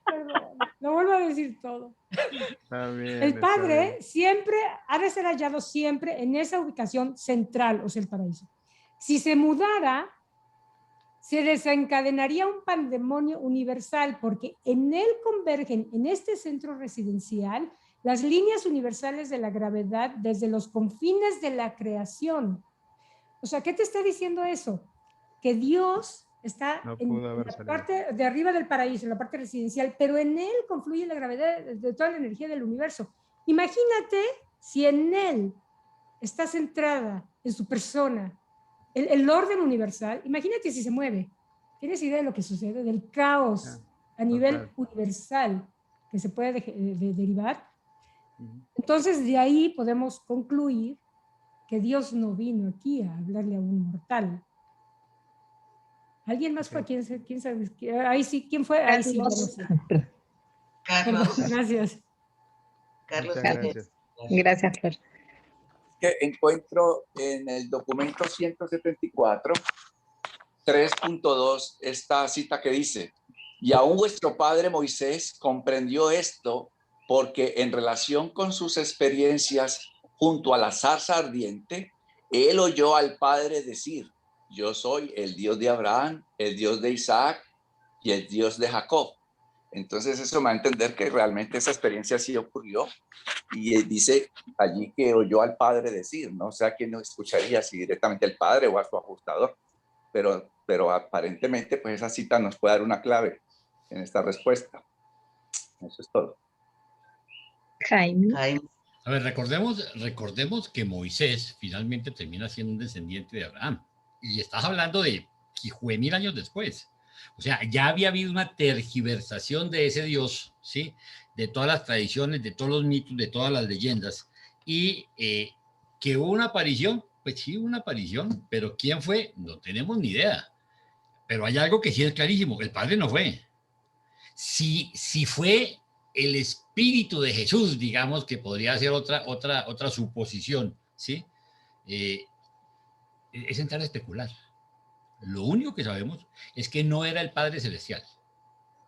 Perdón, lo vuelvo a decir todo. Está bien, El Padre está bien. siempre ha de ser hallado siempre en esa ubicación central, o sea, el paraíso. Si se mudara, se desencadenaría un pandemonio universal, porque en él convergen, en este centro residencial, las líneas universales de la gravedad desde los confines de la creación. O sea, ¿qué te está diciendo eso? Que Dios está en la parte de arriba del paraíso, en la parte residencial, pero en él confluye la gravedad de toda la energía del universo. Imagínate si en él está centrada en su persona el orden universal. Imagínate si se mueve. ¿Tienes idea de lo que sucede? Del caos a nivel universal que se puede derivar. Entonces, de ahí podemos concluir que Dios no vino aquí a hablarle a un mortal. ¿Alguien más fue? ¿Quién sabe? Ahí sí, ¿quién fue? Ahí sí, no sé. Carlos. Gracias. Carlos. Gracias. Gracias, Flor. Que encuentro en el documento 174, 3.2, esta cita que dice, y aún vuestro padre Moisés comprendió esto porque en relación con sus experiencias junto a la zarza ardiente, él oyó al Padre decir, yo soy el Dios de Abraham, el Dios de Isaac y el Dios de Jacob. Entonces eso me va a entender que realmente esa experiencia sí ocurrió y dice allí que oyó al Padre decir, no sé a quién nos escucharía, si directamente al Padre o a su ajustador, pero aparentemente pues esa cita nos puede dar una clave en esta respuesta. Eso es todo. Jaime. A ver, recordemos que Moisés finalmente termina siendo un descendiente de Abraham. Y estás hablando de 1000 años después. O sea, ya había habido una tergiversación de ese Dios, ¿sí? De todas las tradiciones, de todos los mitos, de todas las leyendas. Y que hubo una aparición, pues sí, una aparición, pero ¿quién fue? No tenemos ni idea. Pero hay algo que sí es clarísimo, el Padre no fue. Si fue el espíritu de Jesús, digamos, que podría ser otra suposición, ¿sí? Es entrar a especular. Lo único que sabemos es que no era el Padre Celestial,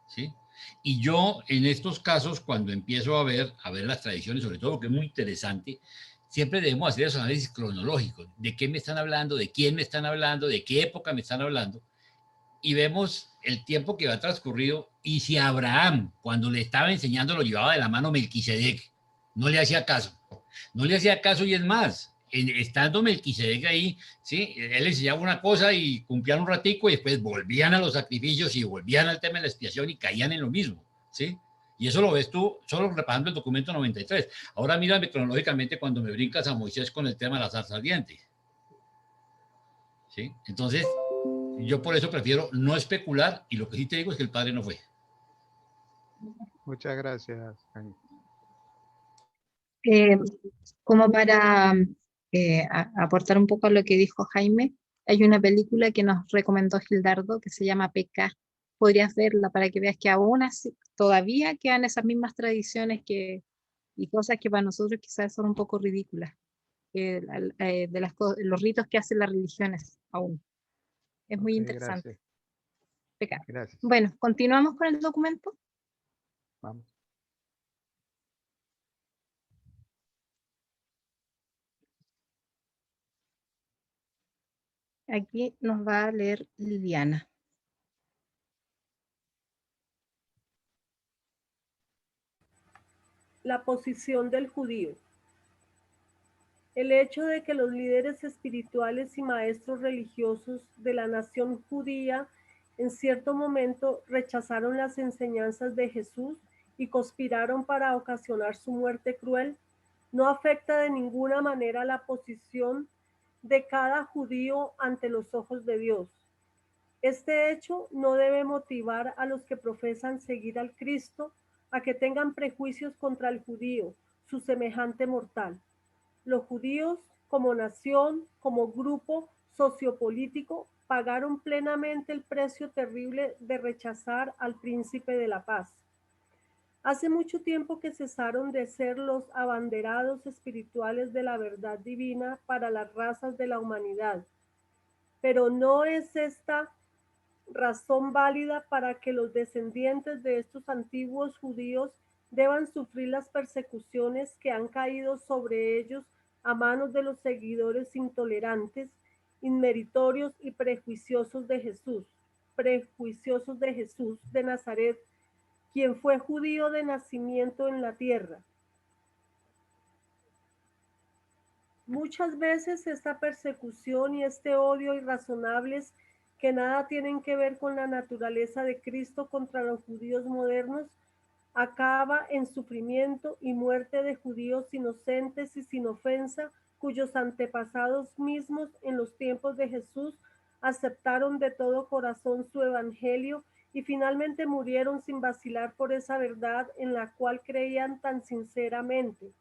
¿sí? Y yo, en estos casos, cuando empiezo a ver las tradiciones, sobre todo, que es muy interesante, siempre debemos hacer esos análisis cronológicos. ¿De qué me están hablando? ¿De quién me están hablando? ¿De qué época me están hablando? Y vemos el tiempo que va transcurrido, y si Abraham, cuando le estaba enseñando, lo llevaba de la mano Melquisedec, no le hacía caso. No le hacía caso, y es más, estando Melquisedec ahí, ¿sí? Él enseñaba una cosa y cumplían un ratico, y después volvían a los sacrificios y volvían al tema de la expiación y caían en lo mismo, ¿sí? Y eso lo ves tú solo repasando el documento 93. Ahora mírame cronológicamente cuando me brincas a Moisés con el tema de la zarza ardiente, ¿sí? Entonces, Yo por eso prefiero no especular, y lo que sí te digo es que el padre no fue. Muchas gracias, Jaime. Eh, Como para aportar un poco a lo que dijo Jaime, hay una película que nos recomendó Gildardo que se llama PK. Podrías verla para que veas que aún así todavía quedan esas mismas tradiciones y cosas que para nosotros quizás son un poco ridículas, de los ritos que hacen las religiones aún. Es muy Ok, interesante. gracias. PK. Gracias. Bueno, continuamos con el documento. Vamos. Aquí nos va a leer Liliana. La posición del judío. El hecho de que los líderes espirituales y maestros religiosos de la nación judía en cierto momento rechazaron las enseñanzas de Jesús y conspiraron para ocasionar su muerte cruel, no afecta de ninguna manera la posición de cada judío ante los ojos de Dios. Este hecho no debe motivar a los que profesan seguir al Cristo a que tengan prejuicios contra el judío, su semejante mortal. Los judíos, como nación, como grupo sociopolítico, pagaron plenamente el precio terrible de rechazar al príncipe de la paz. Hace mucho tiempo que cesaron de ser los abanderados espirituales de la verdad divina para las razas de la humanidad. Pero no es esta razón válida para que los descendientes de estos antiguos judíos deban sufrir las persecuciones que han caído sobre ellos a manos de los seguidores intolerantes, inmeritorios y prejuiciosos de Jesús de Nazaret, quien fue judío de nacimiento en la tierra. Muchas veces esta persecución y este odio irrazonables que nada tienen que ver con la naturaleza de Cristo contra los judíos modernos acaba en sufrimiento y muerte de judíos inocentes y sin ofensa, cuyos antepasados mismos en los tiempos de Jesús aceptaron de todo corazón su evangelio y finalmente murieron sin vacilar por esa verdad en la cual creían tan sinceramente.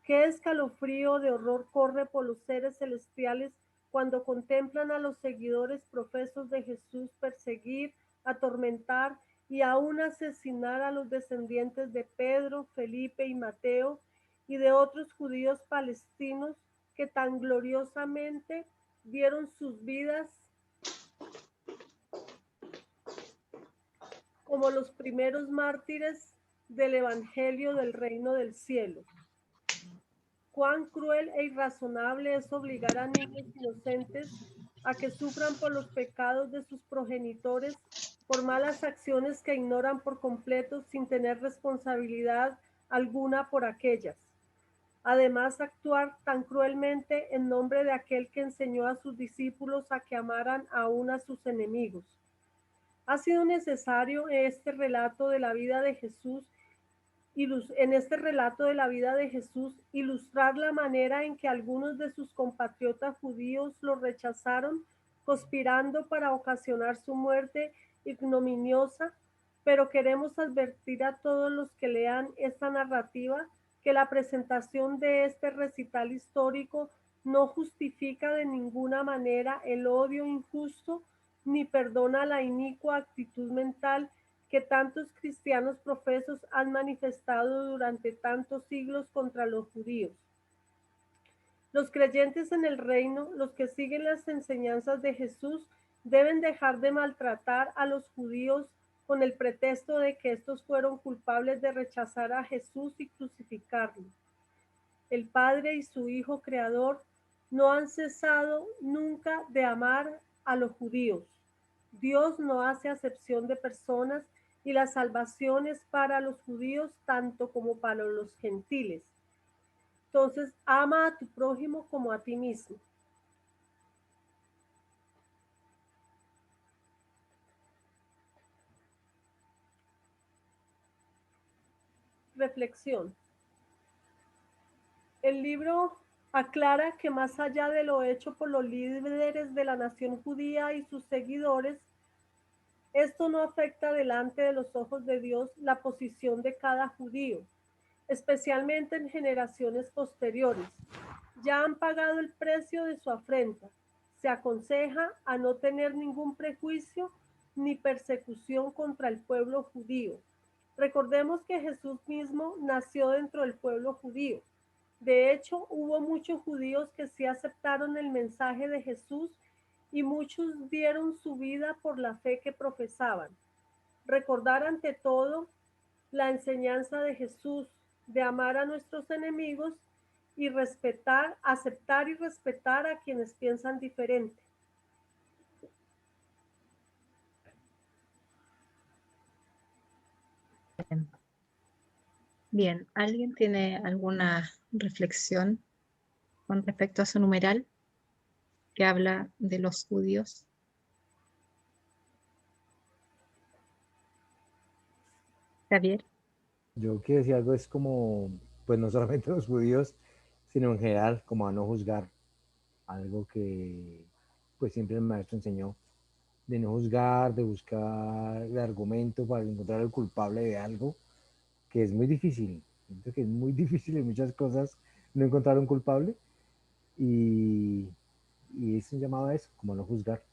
Qué escalofrío de horror corre por los seres celestiales cuando contemplan a los seguidores profesos de Jesús perseguir, atormentar y aún asesinar a los descendientes de Pedro, Felipe y Mateo y de otros judíos palestinos que tan gloriosamente dieron sus vidas como los primeros mártires del Evangelio del Reino del Cielo. Cuán cruel e irrazonable es obligar a niños inocentes a que sufran por los pecados de sus progenitores, por malas acciones que ignoran por completo sin tener responsabilidad alguna por aquellas. Además, actuar tan cruelmente en nombre de aquel que enseñó a sus discípulos a que amaran aún a sus enemigos. Ha sido necesario este relato de la vida de Jesús ilustrar la manera en que algunos de sus compatriotas judíos lo rechazaron, conspirando para ocasionar su muerte ignominiosa, pero queremos advertir a todos los que lean esta narrativa que la presentación de este recital histórico no justifica de ninguna manera el odio injusto ni perdona la inicua actitud mental que tantos cristianos profesos han manifestado durante tantos siglos contra los judíos. Los creyentes en el reino, los que siguen las enseñanzas de Jesús, deben dejar de maltratar a los judíos con el pretexto de que estos fueron culpables de rechazar a Jesús y crucificarlo. El Padre y su Hijo Creador no han cesado nunca de amar a los judíos. Dios no hace acepción de personas y la salvación es para los judíos tanto como para los gentiles. Entonces, ama a tu prójimo como a ti mismo. Reflexión. El libro aclara que más allá de lo hecho por los líderes de la nación judía y sus seguidores, esto no afecta delante de los ojos de Dios la posición de cada judío, especialmente en generaciones posteriores. Ya han pagado el precio de su afrenta. Se aconseja a no tener ningún prejuicio ni persecución contra el pueblo judío. Recordemos que Jesús mismo nació dentro del pueblo judío. De hecho, hubo muchos judíos que sí aceptaron el mensaje de Jesús y muchos dieron su vida por la fe que profesaban. Recordar ante todo la enseñanza de Jesús de amar a nuestros enemigos y respetar, aceptar y respetar a quienes piensan diferente. Bien, ¿alguien tiene alguna reflexión con respecto a su numeral que habla de los judíos? Javier. Yo quiero decir algo, es como, pues no solamente los judíos, sino en general, como a no juzgar. Algo que pues siempre el maestro enseñó, de no juzgar, de buscar el argumento para encontrar el culpable de algo, que es muy difícil. Siento que es muy difícil en muchas cosas no encontrar un culpable, y es un llamado a eso, como a no juzgar.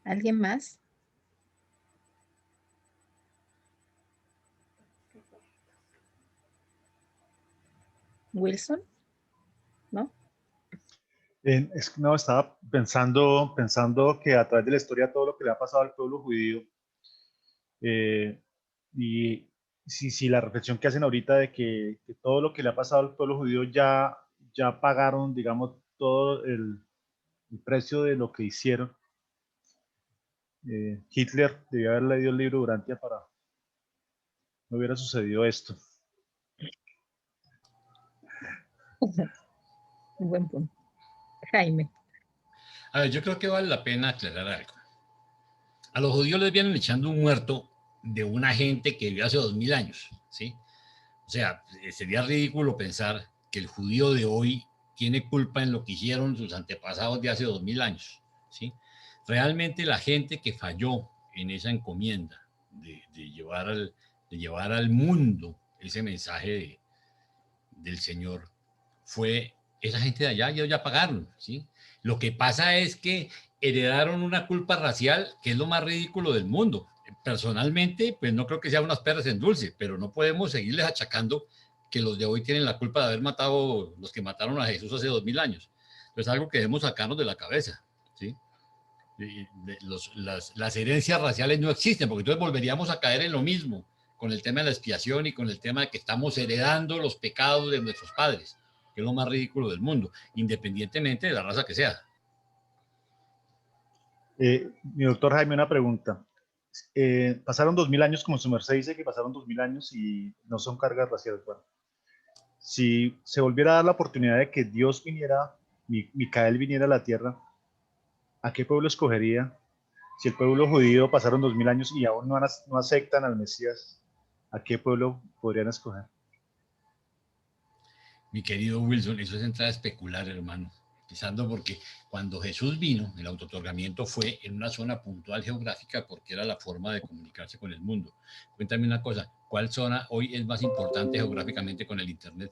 ¿Alguien más? Wilson, ¿no? No, estaba pensando que a través de la historia todo lo que le ha pasado al pueblo judío, y si la reflexión que hacen ahorita de que todo lo que le ha pasado al pueblo judío ya pagaron, digamos, todo el precio de lo que hicieron. Hitler debía haber leído el libro Durantia para no hubiera sucedido esto. Un buen punto. Jaime. A ver, yo creo que vale la pena aclarar algo. A los judíos les vienen echando un muerto de una gente que vivió hace 2000 años, ¿sí? O sea, sería ridículo pensar que el judío de hoy tiene culpa en lo que hicieron sus antepasados de hace 2000 años, ¿sí? Realmente la gente que falló en esa encomienda de llevar al mundo ese mensaje del Señor fue esa gente de allá, ellos ya pagaron, ¿sí? Lo que pasa es que heredaron una culpa racial que es lo más ridículo del mundo. Personalmente, pues no creo que sea unas perras en dulce, pero no podemos seguirles achacando que los de hoy tienen la culpa de haber matado los que mataron a Jesús hace 2000 años. Es algo que debemos sacarnos de la cabeza, ¿sí? Las herencias raciales no existen, porque entonces volveríamos a caer en lo mismo con el tema de la expiación y con el tema de que estamos heredando los pecados de nuestros padres, que es lo más ridículo del mundo, independientemente de la raza que sea. Mi doctor Jaime, una pregunta. Pasaron 2000 años, como su merced dice que pasaron 2000 años y no son cargas raciales. Bueno, si se volviera a dar la oportunidad de que Dios viniera, Micael viniera a la tierra, ¿a qué pueblo escogería? Si el pueblo judío pasaron 2000 años y aún no aceptan al Mesías, ¿a qué pueblo podrían escoger? Mi querido Wilson, eso es entrar a especular, hermano. Empezando porque cuando Jesús vino, el autootorgamiento fue en una zona puntual geográfica porque era la forma de comunicarse con el mundo. Cuéntame una cosa, ¿cuál zona hoy es más importante geográficamente con el Internet?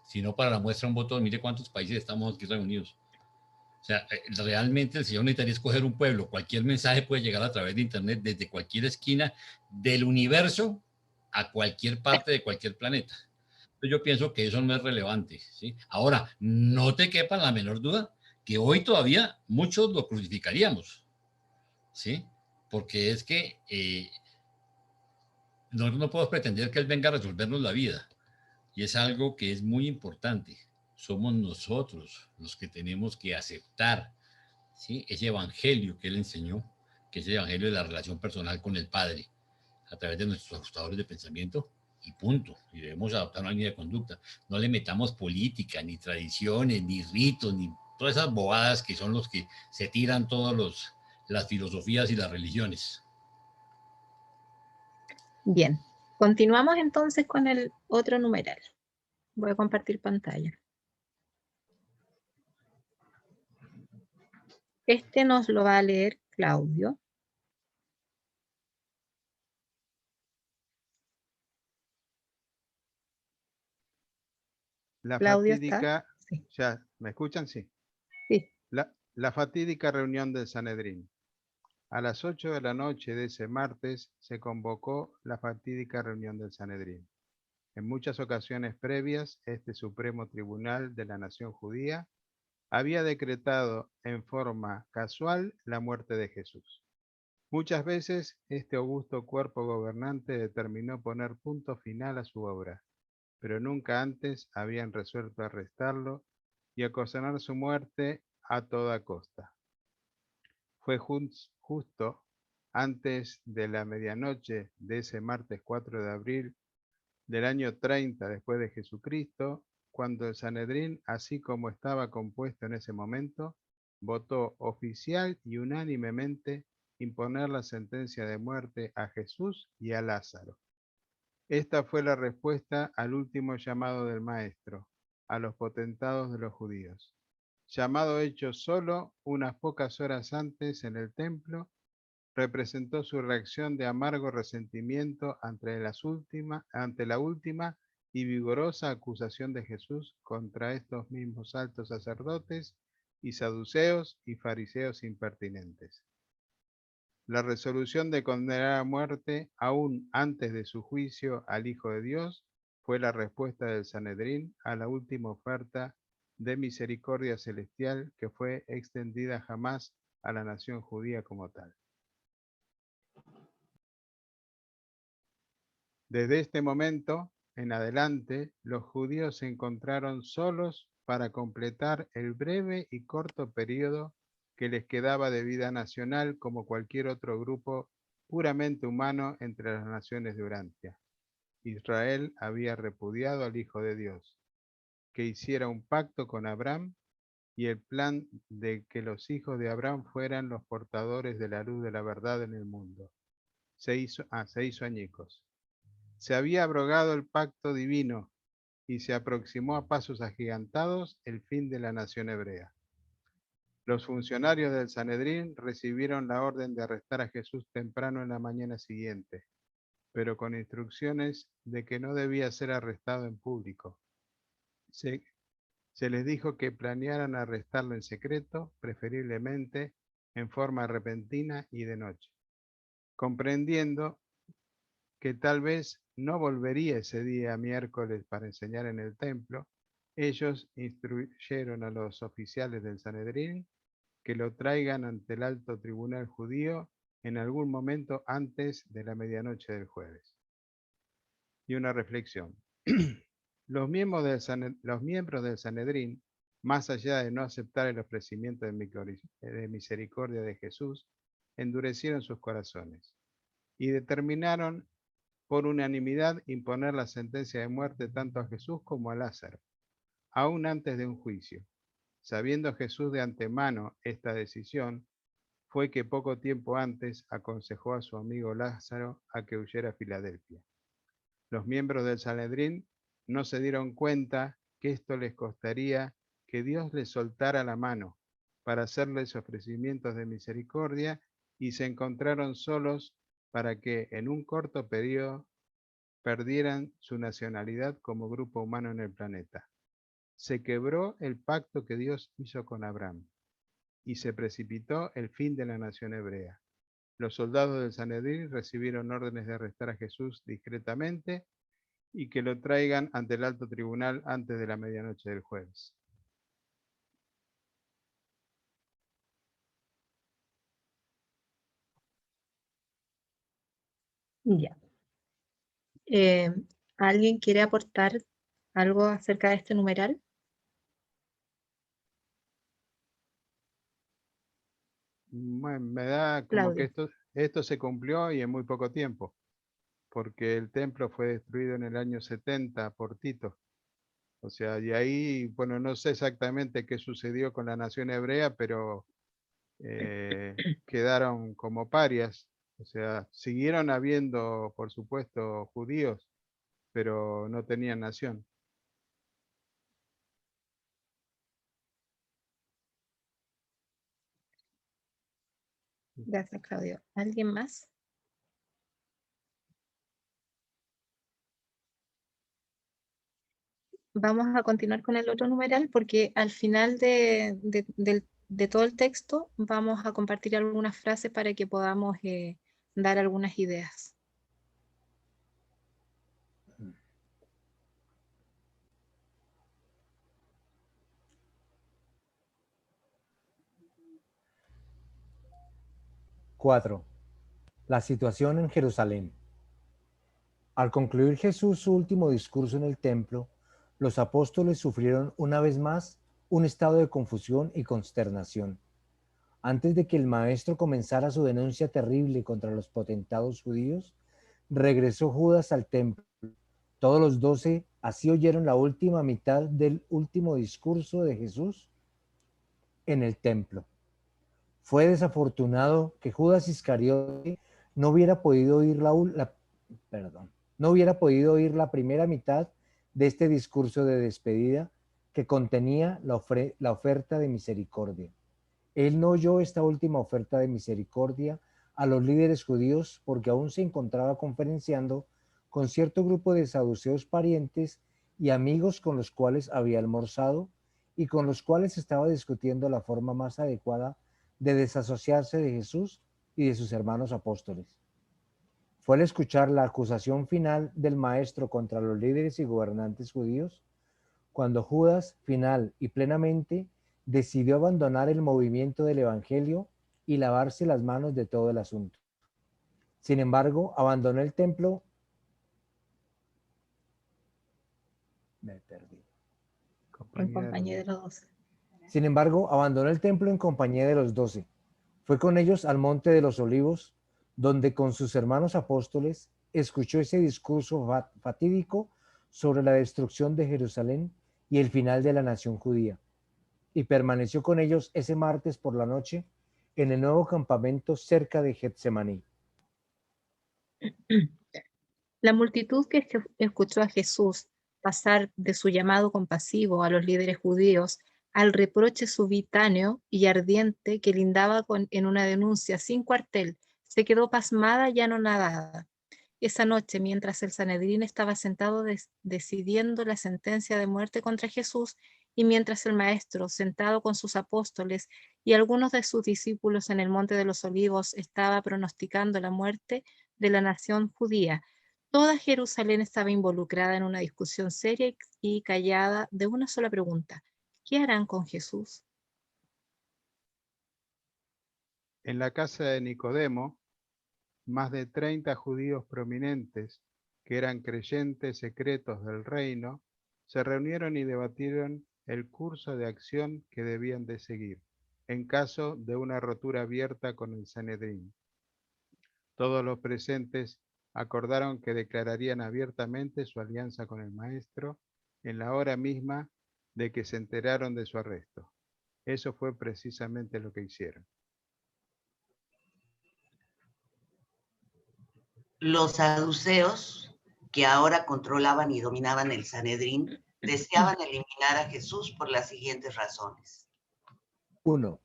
Si no, para la muestra un botón, mire cuántos países estamos aquí reunidos. O sea, realmente el Señor necesitaría escoger un pueblo. Cualquier mensaje puede llegar a través de Internet desde cualquier esquina del universo a cualquier parte de cualquier planeta. Entonces yo pienso que eso no es relevante, ¿sí? Ahora, no te quepa la menor duda que hoy todavía muchos lo crucificaríamos, ¿sí? Porque es que nosotros no podemos pretender que Él venga a resolvernos la vida. Y es algo que es muy importante. Somos nosotros los que tenemos que aceptar, ¿sí?, ese evangelio que Él enseñó, que es el evangelio de la relación personal con el Padre, a través de nuestros ajustadores de pensamiento, y punto. Y debemos adoptar una línea de conducta. No le metamos política, ni tradiciones, ni ritos, ni todas esas bobadas que son los que se tiran todas las filosofías y las religiones. Bien, continuamos entonces con el otro numeral. Voy a compartir pantalla. Este nos lo va a leer Claudio. La Claudio fatídica, está. Sí. ya, ¿me escuchan? Sí. Sí. La fatídica reunión del Sanedrín. A las 8 de la noche de ese martes se convocó la fatídica reunión del Sanedrín. En muchas ocasiones previas, este Supremo Tribunal de la Nación Judía había decretado en forma casual la muerte de Jesús. Muchas veces este augusto cuerpo gobernante determinó poner punto final a su obra, pero nunca antes habían resuelto arrestarlo y ocasionar su muerte a toda costa. Fue justo antes de la medianoche de ese martes 4 de abril del año 30 después de Jesucristo, cuando el Sanedrín, así como estaba compuesto en ese momento, votó oficial y unánimemente imponer la sentencia de muerte a Jesús y a Lázaro. Esta fue la respuesta al último llamado del Maestro, a los potentados de los judíos. Llamado hecho solo unas pocas horas antes en el templo, representó su reacción de amargo resentimiento ante la última y vigorosa acusación de Jesús contra estos mismos altos sacerdotes y saduceos y fariseos impertinentes. La resolución de condenar a muerte, aún antes de su juicio al Hijo de Dios, fue la respuesta del Sanedrín a la última oferta de misericordia celestial que fue extendida jamás a la nación judía como tal. Desde este momento en adelante, los judíos se encontraron solos para completar el breve y corto periodo que les quedaba de vida nacional como cualquier otro grupo puramente humano entre las naciones de Urantia. Israel había repudiado al Hijo de Dios, que hiciera un pacto con Abraham y el plan de que los hijos de Abraham fueran los portadores de la luz de la verdad en el mundo. Se hizo añicos. Se había abrogado el pacto divino y se aproximó a pasos agigantados el fin de la nación hebrea. Los funcionarios del Sanedrín recibieron la orden de arrestar a Jesús temprano en la mañana siguiente, pero con instrucciones de que no debía ser arrestado en público. Se les dijo que planearan arrestarlo en secreto, preferiblemente en forma repentina y de noche. Comprendiendo que tal vez no volvería ese día miércoles para enseñar en el templo, ellos instruyeron a los oficiales del Sanedrín que lo traigan ante el alto tribunal judío en algún momento antes de la medianoche del jueves. Y una reflexión. Los miembros del Sanedrín, más allá de no aceptar el ofrecimiento de misericordia de Jesús, endurecieron sus corazones y determinaron por unanimidad imponer la sentencia de muerte tanto a Jesús como a Lázaro, aún antes de un juicio. Sabiendo Jesús de antemano esta decisión, fue que poco tiempo antes aconsejó a su amigo Lázaro a que huyera a Filadelfia. Los miembros del Sanedrín no se dieron cuenta que esto les costaría que Dios les soltara la mano para hacerles ofrecimientos de misericordia y se encontraron solos para que en un corto periodo perdieran su nacionalidad como grupo humano en el planeta. Se quebró el pacto que Dios hizo con Abraham y se precipitó el fin de la nación hebrea. Los soldados del Sanedrín recibieron órdenes de arrestar a Jesús discretamente y que lo traigan ante el alto tribunal antes de la medianoche del jueves. Ya. ¿Alguien quiere aportar algo acerca de este numeral? Bueno, me da como Claudio. que esto se cumplió y en muy poco tiempo, porque el templo fue destruido en el año 70 por Tito. O sea, y ahí, bueno, no sé exactamente qué sucedió con la nación hebrea, pero quedaron como parias. O sea, siguieron habiendo, por supuesto, judíos, pero no tenían nación. Gracias, Claudio. ¿Alguien más? Vamos a continuar con el otro numeral porque al final de todo el texto vamos a compartir algunas frases para que podamos dar algunas ideas. Cuatro. La situación en Jerusalén. Al concluir Jesús su último discurso en el templo, los apóstoles sufrieron una vez más un estado de confusión y consternación. Antes de que el maestro comenzara su denuncia terrible contra los potentados judíos, regresó Judas al templo. Todos los 12 así oyeron la última mitad del último discurso de Jesús en el templo. Fue desafortunado que Judas Iscariote no hubiera podido oír la primera mitad de este discurso de despedida que contenía la oferta de misericordia. Él no oyó esta última oferta de misericordia a los líderes judíos porque aún se encontraba conferenciando con cierto grupo de saduceos parientes y amigos con los cuales había almorzado y con los cuales estaba discutiendo la forma más adecuada de desasociarse de Jesús y de sus hermanos apóstoles. Fue al escuchar la acusación final del maestro contra los líderes y gobernantes judíos, cuando Judas, final y plenamente, decidió abandonar el movimiento del evangelio y lavarse las manos de todo el asunto. Sin embargo, abandonó el templo. Me perdí. En compañía de los 12. Sin embargo, abandonó el templo en compañía de los 12. Fue con ellos al monte de los Olivos, donde con sus hermanos apóstoles escuchó ese discurso fatídico sobre la destrucción de Jerusalén y el final de la nación judía, y permaneció con ellos ese martes por la noche en el nuevo campamento cerca de Getsemaní. La multitud que escuchó a Jesús pasar de su llamado compasivo a los líderes judíos al reproche subitáneo y ardiente que lindaba en una denuncia sin cuartel, se quedó pasmada y anonadada. Esa noche, mientras el Sanedrín estaba sentado decidiendo la sentencia de muerte contra Jesús, y mientras el maestro, sentado con sus apóstoles y algunos de sus discípulos en el Monte de los Olivos, estaba pronosticando la muerte de la nación judía, toda Jerusalén estaba involucrada en una discusión seria y callada de una sola pregunta: ¿qué harán con Jesús? En la casa de Nicodemo, más de 30 judíos prominentes, que eran creyentes secretos del reino, se reunieron y debatieron el curso de acción que debían de seguir, en caso de una rotura abierta con el Sanedrín. Todos los presentes acordaron que declararían abiertamente su alianza con el maestro en la hora misma de que se enteraron de su arresto. Eso fue precisamente lo que hicieron. Los saduceos, que ahora controlaban y dominaban el Sanedrín, deseaban eliminar a Jesús por las siguientes razones. 1.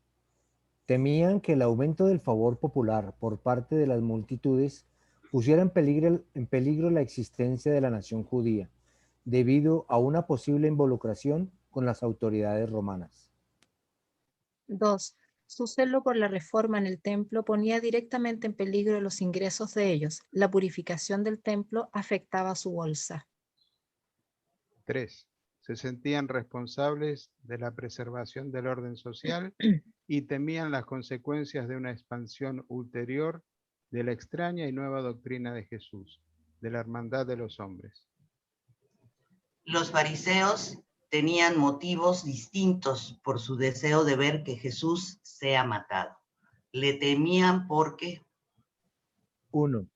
Temían que el aumento del favor popular por parte de las multitudes pusiera en peligro la existencia de la nación judía, debido a una posible involucración con las autoridades romanas. 2. Su celo por la reforma en el templo ponía directamente en peligro los ingresos de ellos. La purificación del templo afectaba su bolsa. 3. Se sentían responsables de la preservación del orden social y temían las consecuencias de una expansión ulterior de la extraña y nueva doctrina de Jesús, de la hermandad de los hombres. Los fariseos tenían motivos distintos por su deseo de ver que Jesús sea matado. Le temían porque 1.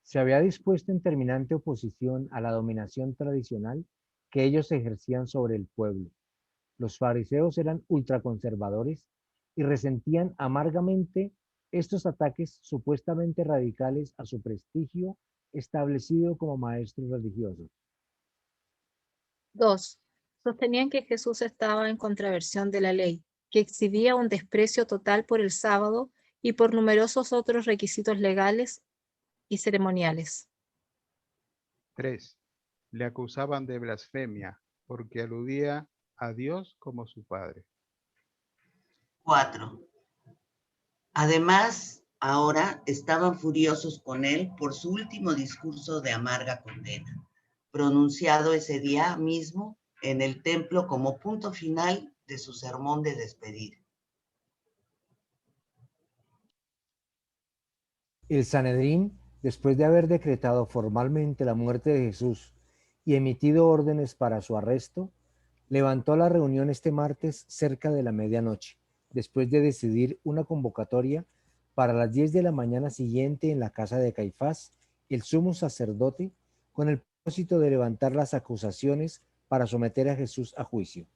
Se había dispuesto en terminante oposición a la dominación tradicional que ellos ejercían sobre el pueblo. Los fariseos eran ultraconservadores y resentían amargamente estos ataques supuestamente radicales a su prestigio establecido como maestro religioso. 2. Sostenían que Jesús estaba en contraversión de la ley, que exhibía un desprecio total por el sábado y por numerosos otros requisitos legales y ceremoniales. 3. Le acusaban de blasfemia porque aludía a Dios como su Padre. 4. Además, ahora estaban furiosos con él por su último discurso de amarga condena, pronunciado ese día mismo en el templo como punto final de su sermón de despedida. El Sanedrín, después de haber decretado formalmente la muerte de Jesús y emitido órdenes para su arresto, levantó la reunión este martes cerca de la medianoche, después de decidir una convocatoria para las 10 de la mañana siguiente en la casa de Caifás, el sumo sacerdote, con el propósito de levantar las acusaciones para someter a Jesús a juicio.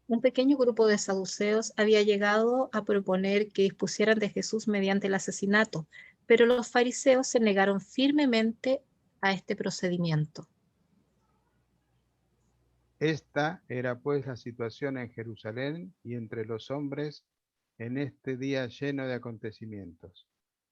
Un pequeño grupo de saduceos había llegado a proponer que dispusieran de Jesús mediante el asesinato, pero los fariseos se negaron firmemente a este procedimiento. Esta era pues la situación en Jerusalén y entre los hombres en este día lleno de acontecimientos.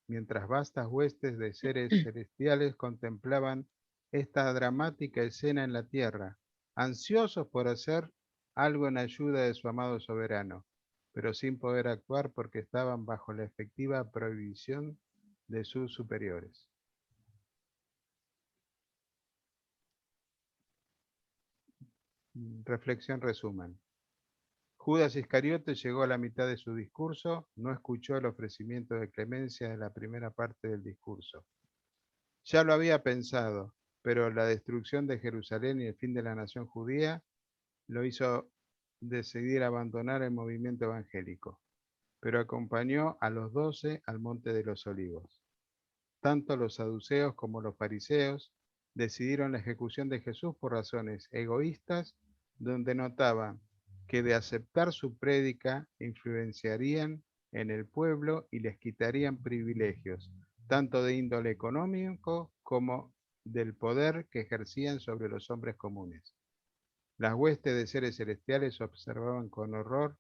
Mientras vastas huestes de seres celestiales contemplaban esta dramática escena en la tierra, ansiosos por hacer algo en ayuda de su amado soberano, pero sin poder actuar porque estaban bajo la efectiva prohibición de sus superiores. Reflexión resumen. Judas Iscariote llegó a la mitad de su discurso, no escuchó el ofrecimiento de clemencia de la primera parte del discurso. Ya lo había pensado, pero la destrucción de Jerusalén y el fin de la nación judía lo hizo decidir abandonar el movimiento evangélico, pero acompañó a los 12 al Monte de los Olivos. Tanto los saduceos como los fariseos decidieron la ejecución de Jesús por razones egoístas, donde notaban que de aceptar su prédica influenciarían en el pueblo y les quitarían privilegios, tanto de índole económico como del poder que ejercían sobre los hombres comunes. Las huestes de seres celestiales observaban con horror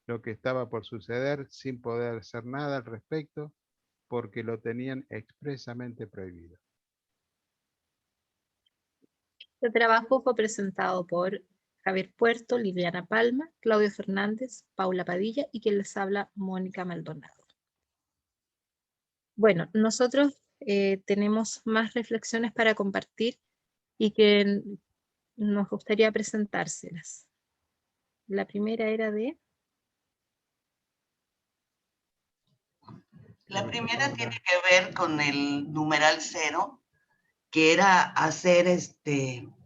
lo que estaba por suceder sin poder hacer nada al respecto porque lo tenían expresamente prohibido. Este trabajo fue presentado por Javier Puerto, Liliana Palma, Claudio Fernández, Paula Padilla y quien les habla, Mónica Maldonado. Bueno, nosotros tenemos más reflexiones para compartir y que nos gustaría presentárselas. La primera era de... La primera tiene que ver con el numeral 0, que era hacer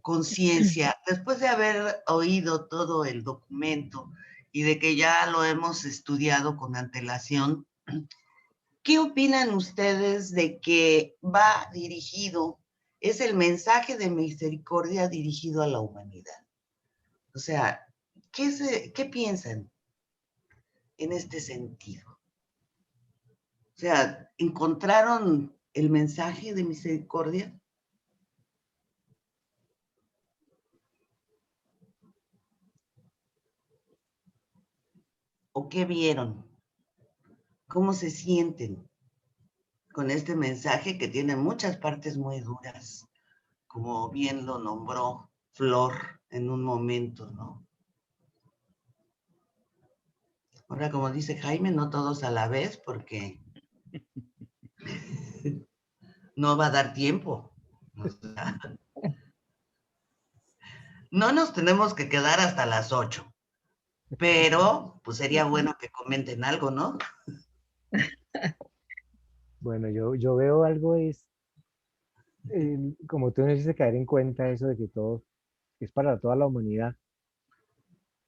conciencia, después de haber oído todo el documento y de que ya lo hemos estudiado con antelación. ¿Qué opinan ustedes de que va dirigido, es el mensaje de misericordia dirigido a la humanidad? O sea, ¿qué piensan en este sentido? O sea, ¿encontraron el mensaje de misericordia? ¿O qué vieron? ¿Cómo se sienten con este mensaje que tiene muchas partes muy duras, como bien lo nombró Flor en un momento, ¿no? Ahora, como dice Jaime, no todos a la vez, porque no va a dar tiempo. O sea, no nos tenemos que quedar hasta las 8, pero pues sería bueno que comenten algo, ¿no? Bueno, yo veo algo como tú nos dices, caer en cuenta eso de que todo es para toda la humanidad.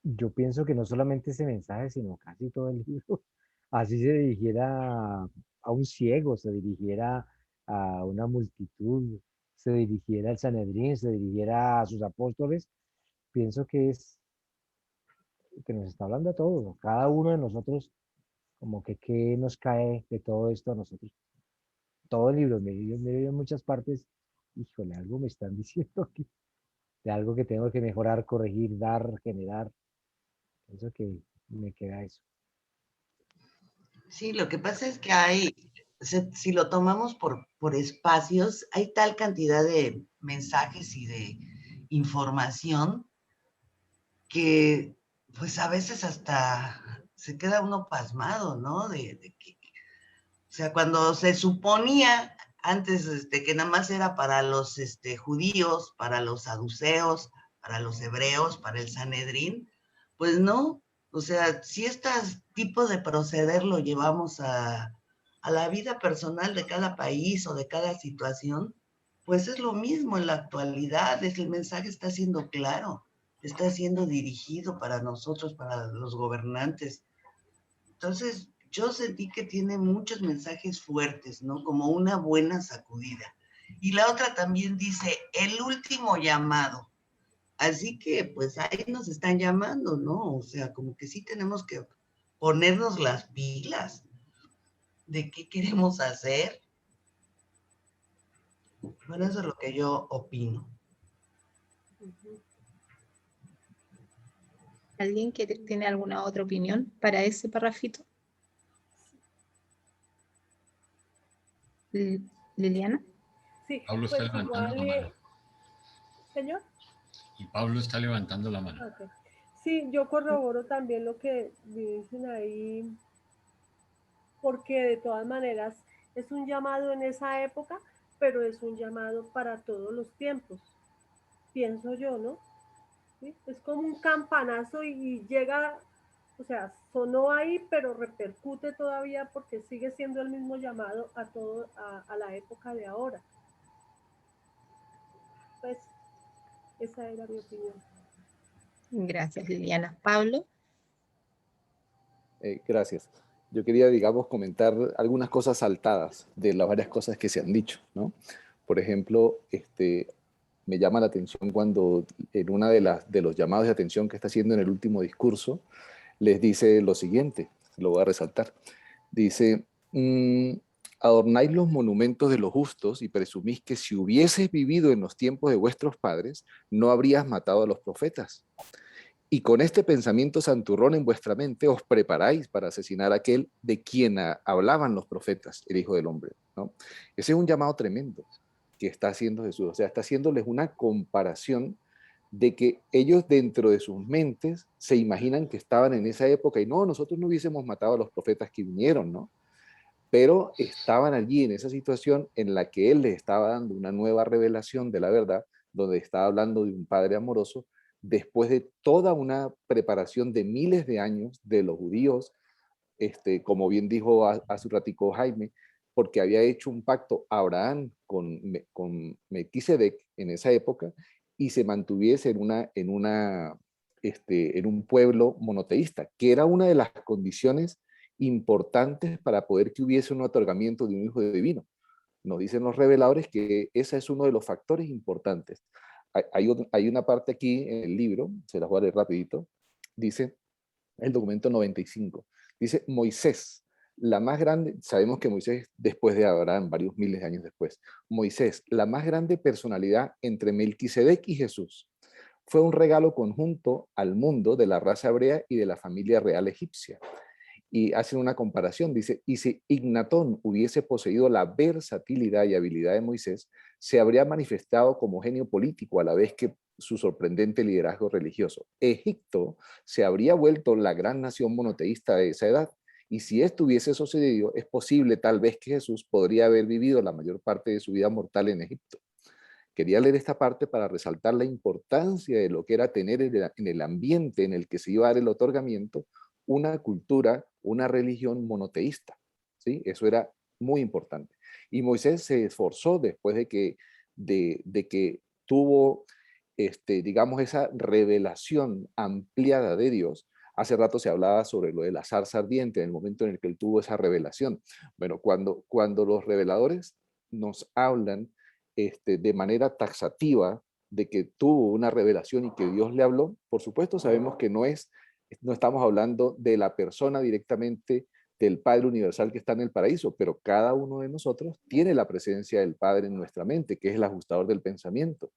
Yo pienso que no solamente ese mensaje, sino casi todo el libro, así se dirigiera a un ciego, se dirigiera a una multitud, se dirigiera al Sanedrín, se dirigiera a sus apóstoles, pienso que es que nos está hablando a todos, cada uno de nosotros, como que qué nos cae de todo esto a nosotros. Todo el libro, me dio en muchas partes, híjole, algo me están diciendo aquí, de algo que tengo que mejorar, corregir, dar, generar. Eso que me queda eso. Sí, lo que pasa es que si lo tomamos por espacios, hay tal cantidad de mensajes y de información que pues a veces hasta se queda uno pasmado, ¿no? O sea, cuando se suponía antes que nada más era para los judíos, para los saduceos, para los hebreos, para el Sanedrín, pues no. O sea, si este tipo de proceder lo llevamos a la vida personal de cada país o de cada situación, pues es lo mismo en la actualidad, el mensaje está siendo claro, está siendo dirigido para nosotros, para los gobernantes. Entonces, yo sentí que tiene muchos mensajes fuertes, ¿no? Como una buena sacudida. Y la otra también dice, el último llamado. Así que, pues ahí nos están llamando, ¿no? O sea, como que sí tenemos que ponernos las pilas de qué queremos hacer. Bueno, eso es lo que yo opino. ¿Alguien que tiene alguna otra opinión para ese parrafito? Liliana. Sí, Pablo está pues levantando igual, la mano. señor. Y Pablo está levantando la mano. Okay. Sí, yo corroboro también lo que dicen ahí, porque de todas maneras es un llamado en esa época, pero es un llamado para todos los tiempos, pienso yo, ¿no? ¿Sí? Es como un campanazo y llega, o sea, sonó ahí, pero repercute todavía porque sigue siendo el mismo llamado a todo, a la época de ahora. Pues esa era mi opinión. Gracias, Liliana. Pablo. Gracias. Yo quería, digamos, comentar algunas cosas saltadas de las varias cosas que se han dicho, ¿no? Por ejemplo, me llama la atención cuando en una de los llamados de atención que está haciendo en el último discurso, les dice lo siguiente, lo voy a resaltar. Dice, adornáis los monumentos de los justos y presumís que si hubieses vivido en los tiempos de vuestros padres, no habrías matado a los profetas. Y con este pensamiento santurrón en vuestra mente os preparáis para asesinar a aquel de quien hablaban los profetas, el Hijo del Hombre, ¿no? Ese es un llamado tremendo que está haciendo Jesús. O sea, está haciéndoles una comparación de que ellos dentro de sus mentes se imaginan que estaban en esa época y no, nosotros no hubiésemos matado a los profetas que vinieron, ¿no? Pero estaban allí en esa situación en la que Él les estaba dando una nueva revelación de la verdad, donde estaba hablando de un Padre amoroso, después de toda una preparación de miles de años de los judíos, como bien dijo hace un ratico Jaime, porque había hecho un pacto Abraham con Melquisedec en esa época y se mantuviese en un pueblo monoteísta, que era una de las condiciones importantes para poder que hubiese un otorgamiento de un hijo divino. Nos dicen los reveladores que ese es uno de los factores importantes. Hay una parte aquí en el libro, se las voy a leer rapidito, dice el documento 95, dice Moisés, la más grande, sabemos que Moisés después de Abraham, varios miles de años después, Moisés, la más grande personalidad entre Melquisedec y Jesús, fue un regalo conjunto al mundo de la raza hebrea y de la familia real egipcia. Y hacen una comparación, dice, y si Ignatón hubiese poseído la versatilidad y habilidad de Moisés, se habría manifestado como genio político a la vez que su sorprendente liderazgo religioso. Egipto se habría vuelto la gran nación monoteísta de esa edad, y si esto hubiese sucedido, es posible tal vez que Jesús podría haber vivido la mayor parte de su vida mortal en Egipto. Quería leer esta parte para resaltar la importancia de lo que era tener en el ambiente en el que se iba a dar el otorgamiento una cultura, una religión monoteísta, ¿sí? Eso era muy importante. Y Moisés se esforzó después de que tuvo, digamos, esa revelación ampliada de Dios. Hace rato se hablaba sobre lo de la zarza ardiente, en el momento en el que él tuvo esa revelación. Bueno, cuando los reveladores nos hablan de manera taxativa de que tuvo una revelación y que Dios le habló, por supuesto sabemos que no es No estamos hablando de la persona directamente del Padre Universal que está en el paraíso, pero cada uno de nosotros tiene la presencia del Padre en nuestra mente, que es el ajustador del pensamiento.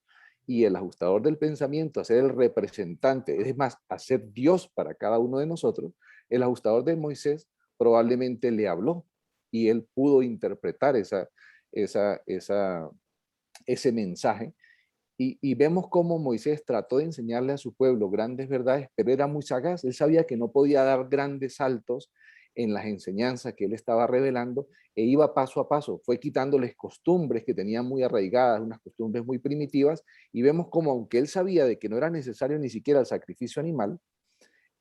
Y el ajustador del pensamiento, a ser el representante, es más, a ser Dios para cada uno de nosotros, el ajustador de Moisés probablemente le habló y él pudo interpretar ese mensaje. Y vemos cómo Moisés trató de enseñarle a su pueblo grandes verdades, pero era muy sagaz. Él sabía que no podía dar grandes saltos en las enseñanzas que él estaba revelando e iba paso a paso. Fue quitándoles costumbres que tenían muy arraigadas, unas costumbres muy primitivas, y vemos cómo, aunque él sabía de que no era necesario ni siquiera el sacrificio animal,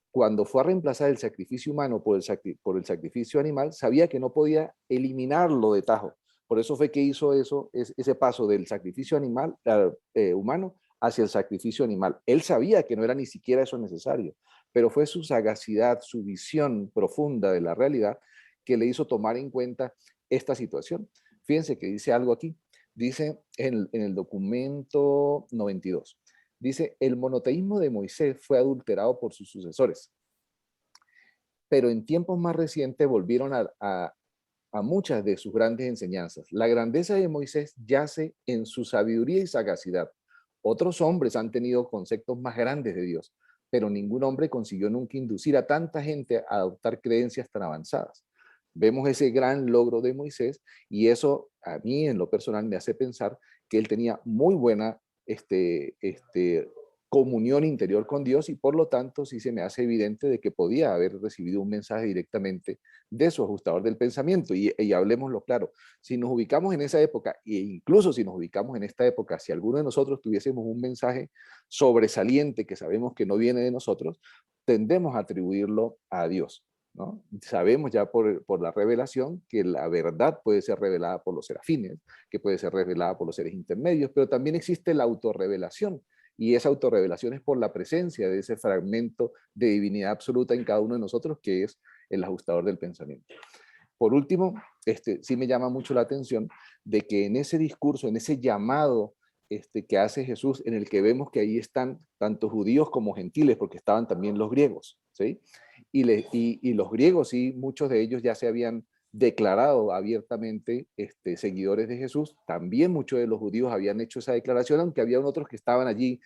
cuando fue a reemplazar el sacrificio humano por el sacrificio animal, sabía que no podía eliminarlo de tajo. Por eso fue que hizo ese paso del sacrificio animal, humano hacia el sacrificio animal. Él sabía que no era ni siquiera eso necesario, pero fue su sagacidad, su visión profunda de la realidad que le hizo tomar en cuenta esta situación. Fíjense que dice algo aquí. Dice en el documento 92. Dice, el monoteísmo de Moisés fue adulterado por sus sucesores, pero en tiempos más recientes volvieron a muchas de sus grandes enseñanzas. La grandeza de Moisés yace en su sabiduría y sagacidad. Otros hombres han tenido conceptos más grandes de Dios, pero ningún hombre consiguió nunca inducir a tanta gente a adoptar creencias tan avanzadas. Vemos ese gran logro de Moisés y eso a mí en lo personal me hace pensar que él tenía muy buena comunión interior con Dios y por lo tanto sí se me hace evidente de que podía haber recibido un mensaje directamente de su ajustador del pensamiento. Y hablemoslo claro, si nos ubicamos en esa época e incluso si nos ubicamos en esta época, si alguno de nosotros tuviésemos un mensaje sobresaliente que sabemos que no viene de nosotros, tendemos a atribuirlo a Dios, ¿no? Sabemos ya por la revelación que la verdad puede ser revelada por los serafines, que puede ser revelada por los seres intermedios, pero también existe la autorrevelación, y esa autorrevelación es por la presencia de ese fragmento de divinidad absoluta en cada uno de nosotros, que es el ajustador del pensamiento. Por último, sí me llama mucho la atención de que en ese discurso, en ese llamado que hace Jesús, en el que vemos que ahí están tanto judíos como gentiles, porque estaban también los griegos, ¿sí? Y los griegos, sí, muchos de ellos ya se habían declarado abiertamente seguidores de Jesús. También muchos de los judíos habían hecho esa declaración, aunque había otros que estaban allí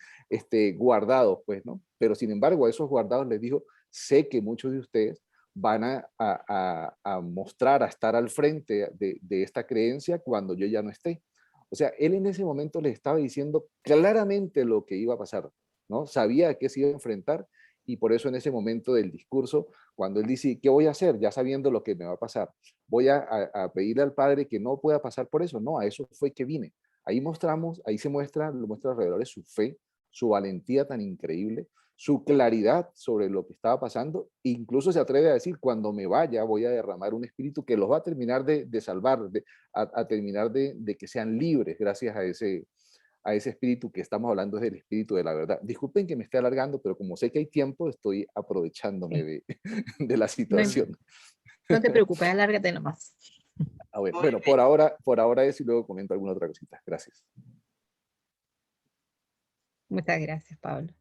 guardados, pues, ¿no? Pero sin embargo, a esos guardados les dijo, sé que muchos de ustedes van a mostrar, a estar al frente de esta creencia cuando yo ya no esté. O sea, él en ese momento les estaba diciendo claramente lo que iba a pasar, ¿no? Sabía a qué se iba a enfrentar y por eso en ese momento del discurso, cuando él dice, ¿qué voy a hacer? Ya sabiendo lo que me va a pasar, voy a pedirle al Padre que no pueda pasar por eso. No, a eso fue que vine. Ahí se muestra, lo muestra los reveladores, su fe, su valentía tan increíble, su claridad sobre lo que estaba pasando. Incluso se atreve a decir, cuando me vaya voy a derramar un espíritu que los va a terminar de salvar, a terminar de que sean libres gracias a ese espíritu que estamos hablando, es el espíritu de la verdad. Disculpen que me esté alargando, pero como sé que hay tiempo, estoy aprovechándome de la situación. No te preocupes, alárgate nomás. Bueno, por ahora es y luego comento alguna otra cosita. Gracias. Muchas gracias, Pablo.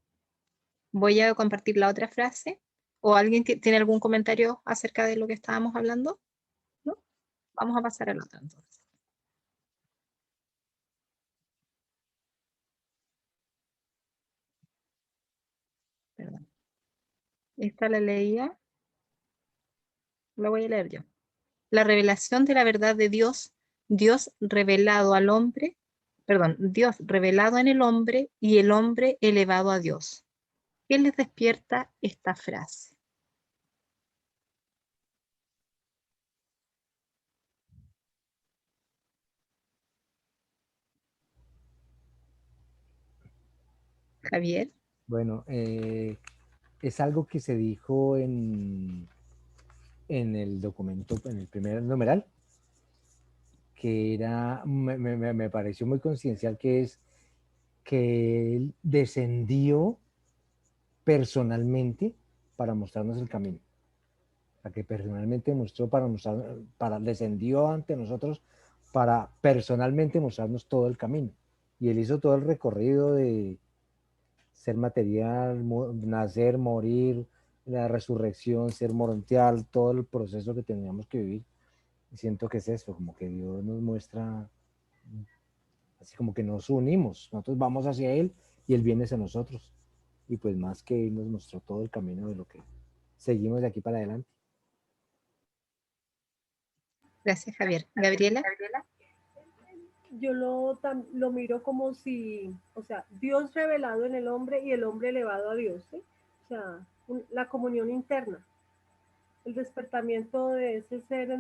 Voy a compartir la otra frase. ¿O alguien que tiene algún comentario acerca de lo que estábamos hablando? ¿No? Vamos a pasar a la otra entonces. Perdón. Esta la leía. La voy a leer yo. La revelación de la verdad de Dios, Dios revelado al hombre, perdón, Dios revelado en el hombre y el hombre elevado a Dios. ¿Qué les despierta esta frase? Javier. Bueno, es algo que se dijo en el documento, en el primer numeral, que era, me pareció muy coincidencial, que es que él descendió personalmente para mostrarnos el camino. O sea, que personalmente mostró descendió ante nosotros para personalmente mostrarnos todo el camino. Y él hizo todo el recorrido de ser material, nacer, morir, la resurrección, ser morontial, todo el proceso que teníamos que vivir. Y siento que es eso, como que Dios nos muestra, así como que nos unimos, nosotros vamos hacia Él y Él viene hacia nosotros. Y pues más que Él nos mostró todo el camino de lo que seguimos de aquí para adelante. Gracias, Javier. Gabriela. Yo lo miro como si, o sea, Dios revelado en el hombre y el hombre elevado a Dios, ¿sí? O sea, la comunión interna, el despertamiento de ese ser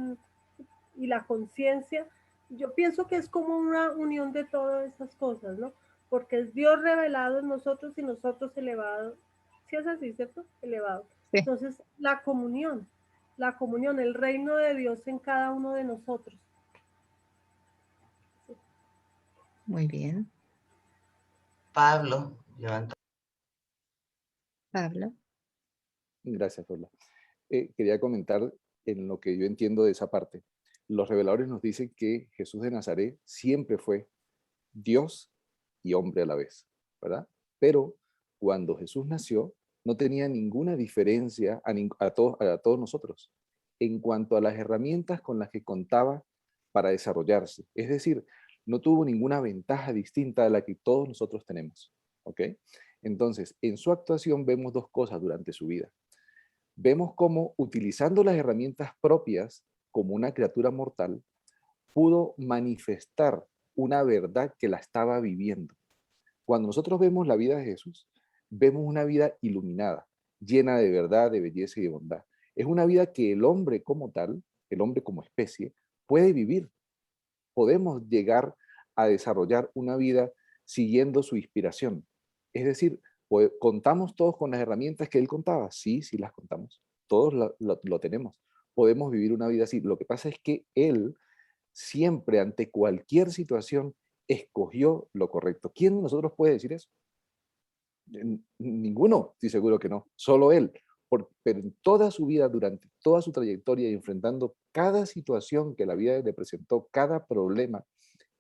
y la conciencia. Yo pienso que es como una unión de todas esas cosas, ¿no? Porque es Dios revelado en nosotros y nosotros elevados. ¿Sí es así, cierto? Elevado. Sí. Entonces, la comunión, el reino de Dios en cada uno de nosotros. Muy bien. Pablo, levantó. Pablo. Gracias, Paula. Quería comentar en lo que yo entiendo de esa parte. Los reveladores nos dicen que Jesús de Nazaret siempre fue Dios y hombre a la vez, ¿verdad? Pero cuando Jesús nació, no tenía ninguna diferencia a todos nosotros en cuanto a las herramientas con las que contaba para desarrollarse. Es decir, no tuvo ninguna ventaja distinta a la que todos nosotros tenemos, ¿ok? Entonces, en su actuación vemos dos cosas durante su vida. Vemos cómo, utilizando las herramientas propias como una criatura mortal, pudo manifestar una verdad que la estaba viviendo. Cuando nosotros vemos la vida de Jesús, vemos una vida iluminada, llena de verdad, de belleza y de bondad. Es una vida que el hombre como tal, el hombre como especie, puede vivir. Podemos llegar a desarrollar una vida siguiendo su inspiración. Es decir, ¿contamos todos con las herramientas que él contaba? Sí, sí las contamos. Todos lo tenemos. Podemos vivir una vida así. Lo que pasa es que él siempre, ante cualquier situación, escogió lo correcto. ¿Quién de nosotros puede decir eso? Ninguno, estoy seguro que no. Solo él. Pero en toda su vida, durante toda su trayectoria, enfrentando cada situación que la vida le presentó, cada problema,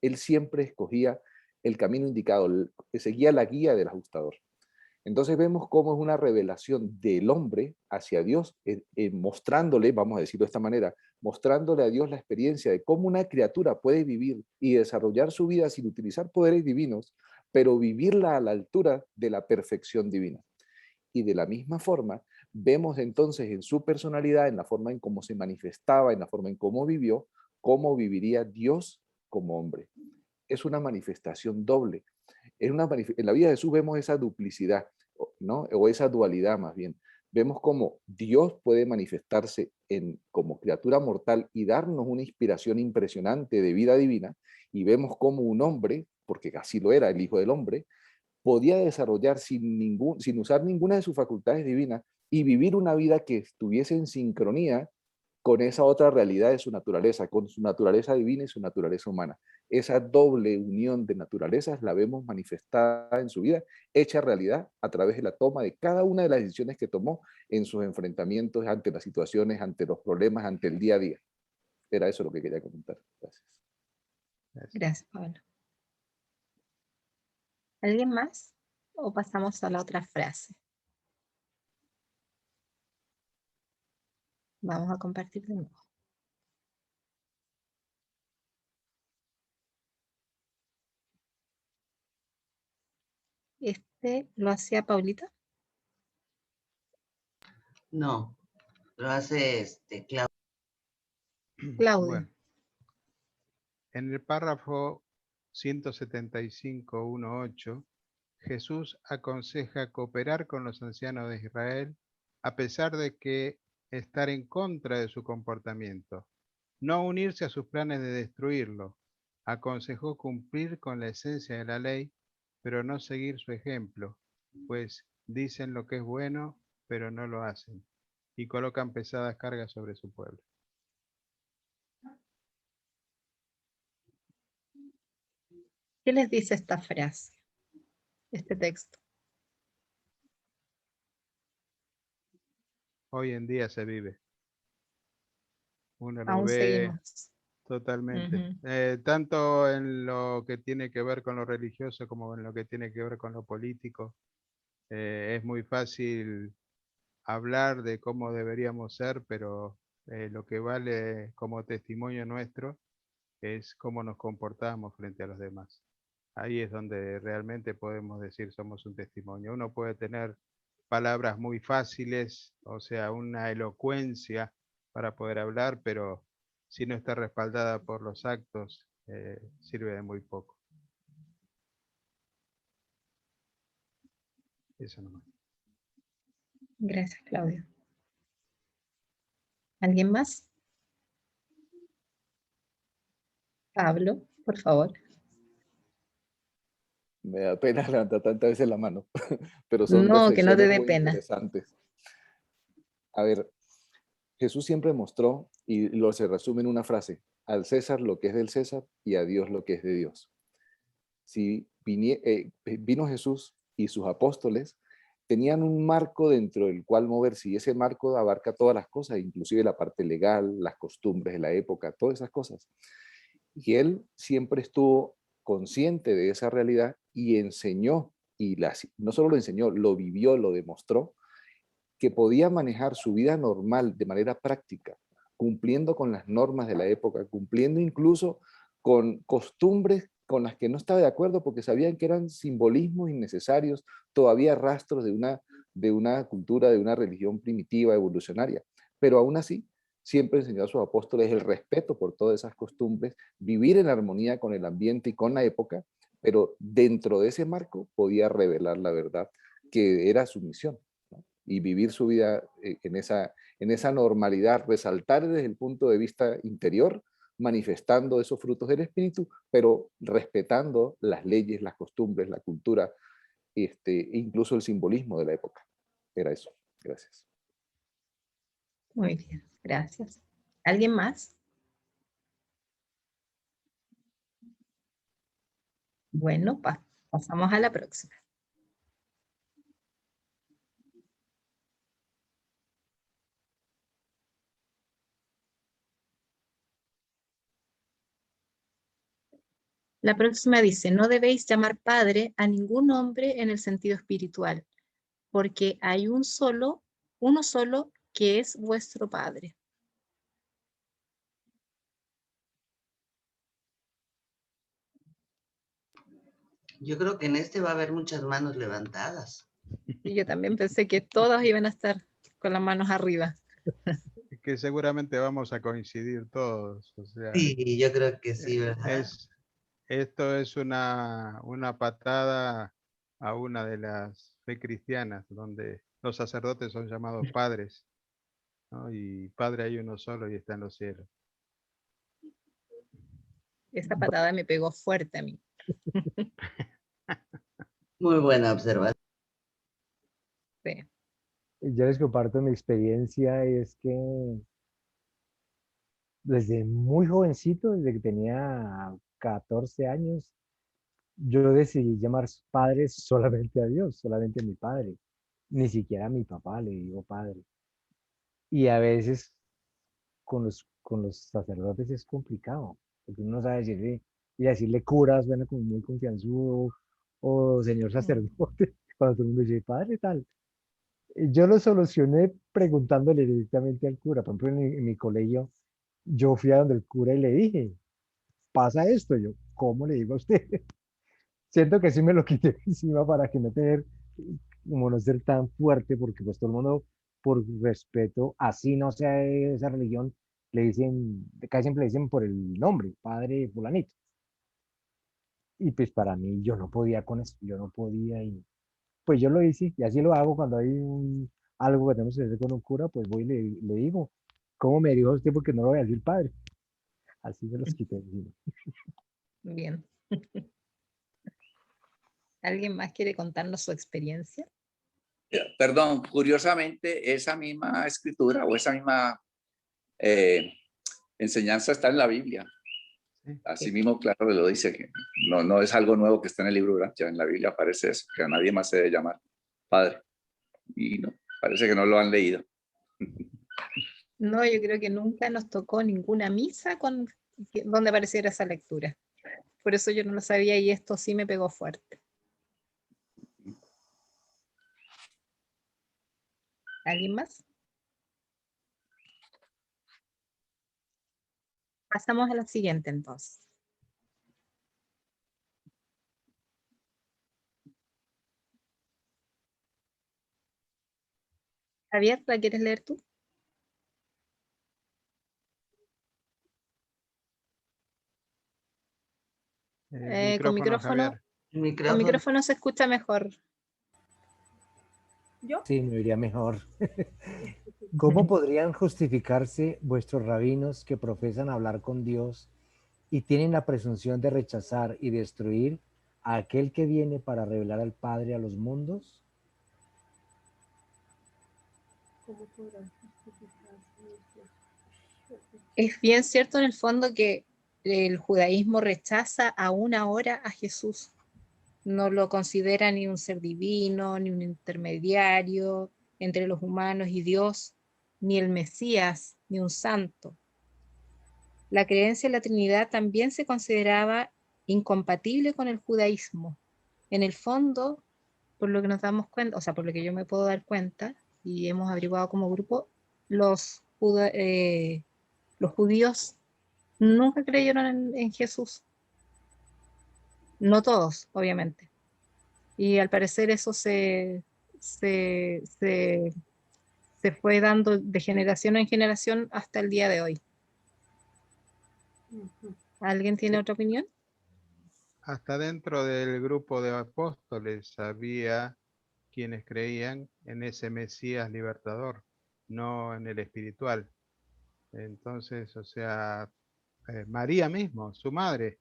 él siempre escogía el camino indicado, seguía la guía del ajustador. Entonces vemos cómo es una revelación del hombre hacia Dios, mostrándole, vamos a decirlo de esta manera, mostrándole a Dios la experiencia de cómo una criatura puede vivir y desarrollar su vida sin utilizar poderes divinos, pero vivirla a la altura de la perfección divina. Y de la misma forma, vemos entonces en su personalidad, en la forma en cómo se manifestaba, en la forma en cómo vivió, cómo viviría Dios como hombre. Es una manifestación doble. En la vida de Jesús vemos esa duplicidad, ¿no? O esa dualidad más bien. Vemos cómo Dios puede manifestarse como criatura mortal y darnos una inspiración impresionante de vida divina, y vemos cómo un hombre, porque así lo era, el Hijo del Hombre, podía desarrollar sin usar ninguna de sus facultades divinas y vivir una vida que estuviese en sincronía con esa otra realidad de su naturaleza, con su naturaleza divina y su naturaleza humana. Esa doble unión de naturalezas la vemos manifestada en su vida, hecha realidad a través de la toma de cada una de las decisiones que tomó en sus enfrentamientos ante las situaciones, ante los problemas, ante el día a día. Era eso lo que quería comentar. Gracias. Gracias, Pablo. ¿Alguien más? ¿O pasamos a la otra frase? Vamos a compartir de nuevo. ¿Lo hacía Paulita? No, lo hace Claudio. Claudio. Bueno, en el párrafo 175.1.8, Jesús aconseja cooperar con los ancianos de Israel a pesar de que estar en contra de su comportamiento, no unirse a sus planes de destruirlo. Aconsejó cumplir con la esencia de la ley, pero no seguir su ejemplo, pues dicen lo que es bueno, pero no lo hacen, y colocan pesadas cargas sobre su pueblo. ¿Qué les dice esta frase? Este texto. Hoy en día se vive. Uno lo Aún ve seguimos. totalmente. Tanto en lo que tiene que ver con lo religioso como en lo que tiene que ver con lo político. Es muy fácil hablar de cómo deberíamos ser, pero lo que vale como testimonio nuestro es cómo nos comportamos frente a los demás. Ahí es donde realmente podemos decir somos un testimonio. Uno puede tener palabras muy fáciles, o sea, una elocuencia para poder hablar, pero si no está respaldada por los actos, sirve de muy poco. Eso nomás. Gracias, Claudio. ¿Alguien más? Pablo, por favor. Me da pena levantar tantas veces la mano, pero son No, que no te reflexiones dé muy pena. interesantes. A ver, Jesús siempre mostró, y se resume en una frase, al César lo que es del César y a Dios lo que es de Dios. Si vino Jesús y sus apóstoles, tenían un marco dentro del cual moverse, y ese marco abarca todas las cosas, inclusive la parte legal, las costumbres de la época, todas esas cosas. Y él siempre estuvo consciente de esa realidad y enseñó, y no solo lo enseñó, lo vivió, lo demostró, que podía manejar su vida normal de manera práctica, cumpliendo con las normas de la época, cumpliendo incluso con costumbres con las que no estaba de acuerdo porque sabían que eran simbolismos innecesarios, todavía rastros de una cultura, de una religión primitiva, evolucionaria. Pero aún así, siempre enseñó a sus apóstoles el respeto por todas esas costumbres, vivir en armonía con el ambiente y con la época, pero dentro de ese marco podía revelar la verdad que era su misión, ¿no? Y vivir su vida en esa normalidad, resaltar desde el punto de vista interior, manifestando esos frutos del espíritu, pero respetando las leyes, las costumbres, la cultura, e incluso el simbolismo de la época. Era eso. Gracias. Muy bien, gracias. ¿Alguien más? Bueno, pasamos a la próxima. La próxima dice, no debéis llamar padre a ningún hombre en el sentido espiritual, porque hay uno solo que es vuestro padre. Yo creo que en este va a haber muchas manos levantadas. Y yo también pensé que todos iban a estar con las manos arriba. Que seguramente vamos a coincidir todos. O sea, Sí, yo creo que sí, ¿verdad? Esto es una patada a una de las fe cristianas, donde los sacerdotes son llamados padres, ¿no? Y padre hay uno solo y está en los cielos. Esa patada me pegó fuerte a mí. Muy buena observación. Sí. Yo les comparto mi experiencia, y es que desde muy jovencito, desde que tenía 14 años, yo decidí llamar padre solamente a Dios, solamente a mi padre. Ni siquiera a mi papá le digo padre. Y a veces con los sacerdotes es complicado, porque uno no sabe decirle, y decirle cura suena como muy confianzudo, o señor sacerdote, cuando todo el mundo dice padre tal. Yo lo solucioné preguntándole directamente al cura. Por ejemplo, en mi colegio, yo fui a donde el cura y le dije, pasa esto. Yo, ¿cómo le digo a usted? Siento que sí me lo quité encima para que no tener, como no ser tan fuerte, porque pues todo el mundo, por respeto, así no sea de esa religión, le dicen, casi siempre le dicen por el nombre, padre fulanito. Y pues para mí yo no podía con eso, yo no podía, y pues yo lo hice, y así lo hago cuando hay algo que tenemos que hacer con un cura, pues voy y le digo, ¿cómo me dijo usted? Porque no lo voy a decir padre. Así me los quité encima. Bien. ¿Alguien más quiere contarnos su experiencia? Perdón, curiosamente, esa misma escritura o esa misma enseñanza está en la Biblia. Así mismo, claro, lo dice, que no es algo nuevo que está en el libro, ¿verdad? Ya en la Biblia aparece eso, que a nadie más se debe llamar padre. Y no, parece que no lo han leído. No, yo creo que nunca nos tocó ninguna misa donde apareciera esa lectura. Por eso yo no lo sabía y esto sí me pegó fuerte. ¿Alguien más? Pasamos a la siguiente entonces. Javier, ¿la quieres leer tú? Con micrófono. Javier. Con micrófono se escucha mejor. ¿Yo? Sí, me iría mejor. ¿Cómo podrían justificarse vuestros rabinos que profesan hablar con Dios y tienen la presunción de rechazar y destruir a aquel que viene para revelar al Padre a los mundos? ¿Cómo podrán justificarse nuestros? Es bien cierto en el fondo que el judaísmo rechaza aún ahora a Jesús. No lo considera ni un ser divino, ni un intermediario entre los humanos y Dios, ni el Mesías, ni un santo. La creencia en la Trinidad también se consideraba incompatible con el judaísmo. En el fondo, por lo que nos damos cuenta, o sea, por lo que yo me puedo dar cuenta, y hemos averiguado como grupo, los judíos nunca creyeron en Jesús. No todos, obviamente. Y al parecer eso se fue dando de generación en generación hasta el día de hoy. ¿Alguien tiene otra opinión? Hasta dentro del grupo de apóstoles había quienes creían en ese Mesías libertador, no en el espiritual. Entonces, o sea, María mismo, su madre,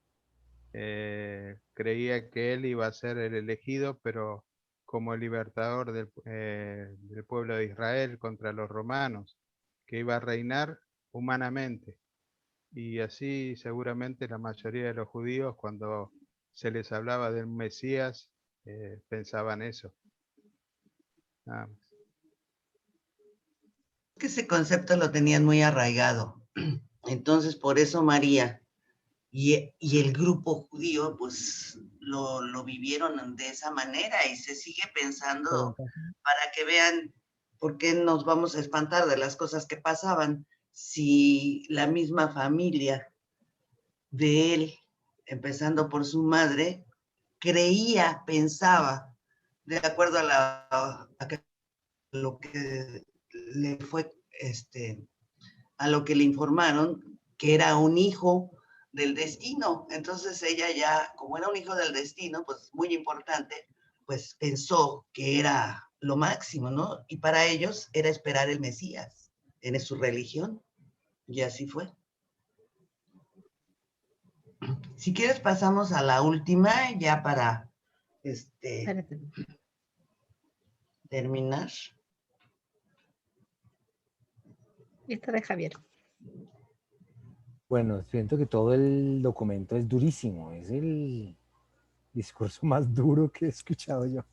creía que él iba a ser el elegido, pero como el libertador del pueblo de Israel contra los romanos, que iba a reinar humanamente. Y así seguramente la mayoría de los judíos, cuando se les hablaba del Mesías, pensaban eso. Nada más. Que ese concepto lo tenían muy arraigado. Entonces, por eso María y el grupo judío, pues lo vivieron de esa manera y se sigue pensando para que vean por qué nos vamos a espantar de las cosas que pasaban si la misma familia de él, empezando por su madre, creía, pensaba, de acuerdo a lo que le fue, a lo que le informaron, que era un hijo del destino. Entonces ella ya, como era un hijo del destino, pues muy importante, pues pensó que era lo máximo, ¿no? Y para ellos era esperar el Mesías en su religión. Y así fue. Si quieres pasamos a la última ya para terminar. Esta de Javier. Bueno, siento que todo el documento es durísimo, es el discurso más duro que he escuchado yo.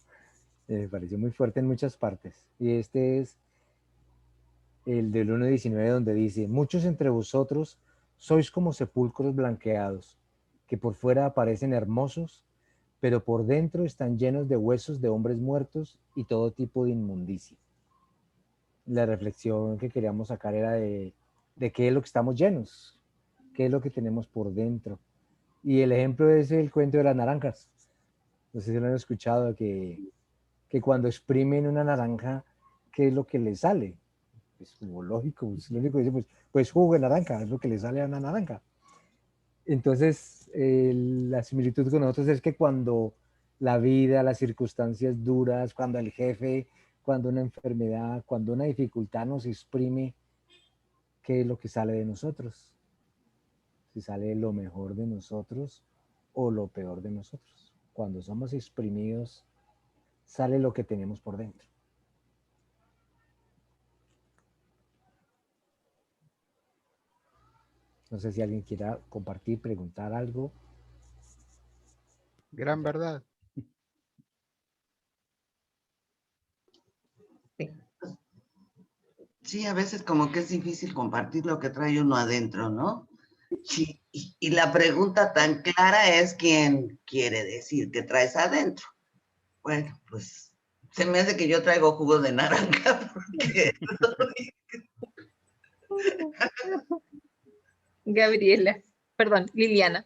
Me pareció muy fuerte en muchas partes. Y este es el del 1:19, donde dice: muchos entre vosotros sois como sepulcros blanqueados, que por fuera aparecen hermosos, pero por dentro están llenos de huesos de hombres muertos y todo tipo de inmundicia. La reflexión que queríamos sacar era de qué es lo que estamos llenos, qué es lo que tenemos por dentro. Y el ejemplo es el cuento de las naranjas. No sé si lo han escuchado, que cuando exprimen una naranja, ¿qué es lo que le sale? Es como lógico, es lo único que dice, pues jugo de naranja, es lo que le sale a una naranja. Entonces, la similitud con nosotros es que cuando la vida, las circunstancias duras, cuando el jefe, cuando una enfermedad, cuando una dificultad nos exprime, ¿qué es lo que sale de nosotros? Si sale lo mejor de nosotros o lo peor de nosotros. Cuando somos exprimidos, sale lo que tenemos por dentro. No sé si alguien quiera compartir, preguntar algo. Gran verdad. Sí, a veces como que es difícil compartir lo que trae uno adentro, ¿no? Sí, y la pregunta tan clara es: ¿quién quiere decir que traes adentro? Bueno, pues Se me hace que yo traigo jugo de naranja. Porque... Gabriela, perdón, Liliana.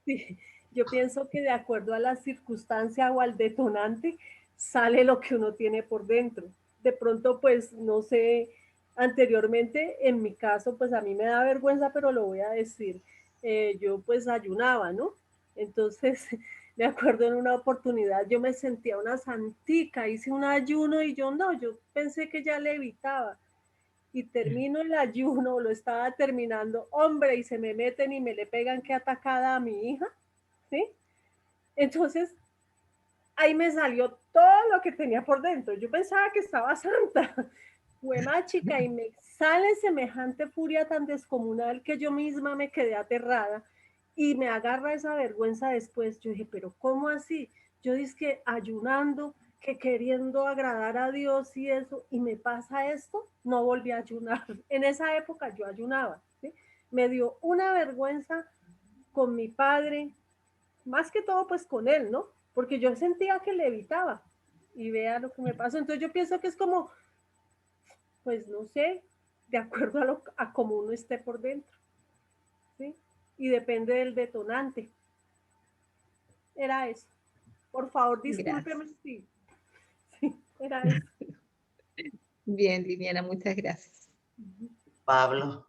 Sí, yo pienso que de acuerdo a la circunstancia o al detonante, sale lo que uno tiene por dentro. De pronto, pues, no sé, anteriormente, en mi caso, pues a mí me da vergüenza, pero lo voy a decir. Yo pues ayunaba, ¿no? Entonces, me acuerdo en una oportunidad, yo me sentía una santica, hice un ayuno y yo pensé que ya le evitaba. Y termino el ayuno, lo estaba terminando, hombre, y se me meten y me le pegan que atacada a mi hija, ¿sí? Entonces, ahí me salió todo lo que tenía por dentro. Yo pensaba que estaba santa, fue más chica, y me sale semejante furia tan descomunal que yo misma me quedé aterrada y me agarra esa vergüenza después. Yo dije, pero ¿cómo así? Yo dije que ayunando, que queriendo agradar a Dios y eso, y me pasa esto, no volví a ayunar. En esa época yo ayunaba, ¿sí? Me dio una vergüenza con mi padre, más que todo pues con él, ¿no? Porque yo sentía que le evitaba y vea lo que me pasó. Entonces yo pienso que es como, pues no sé, de acuerdo a cómo uno esté por dentro, ¿sí? Y depende del detonante. Era eso. Por favor, discúlpeme si sí, era eso. Bien, Liliana, muchas gracias. Pablo.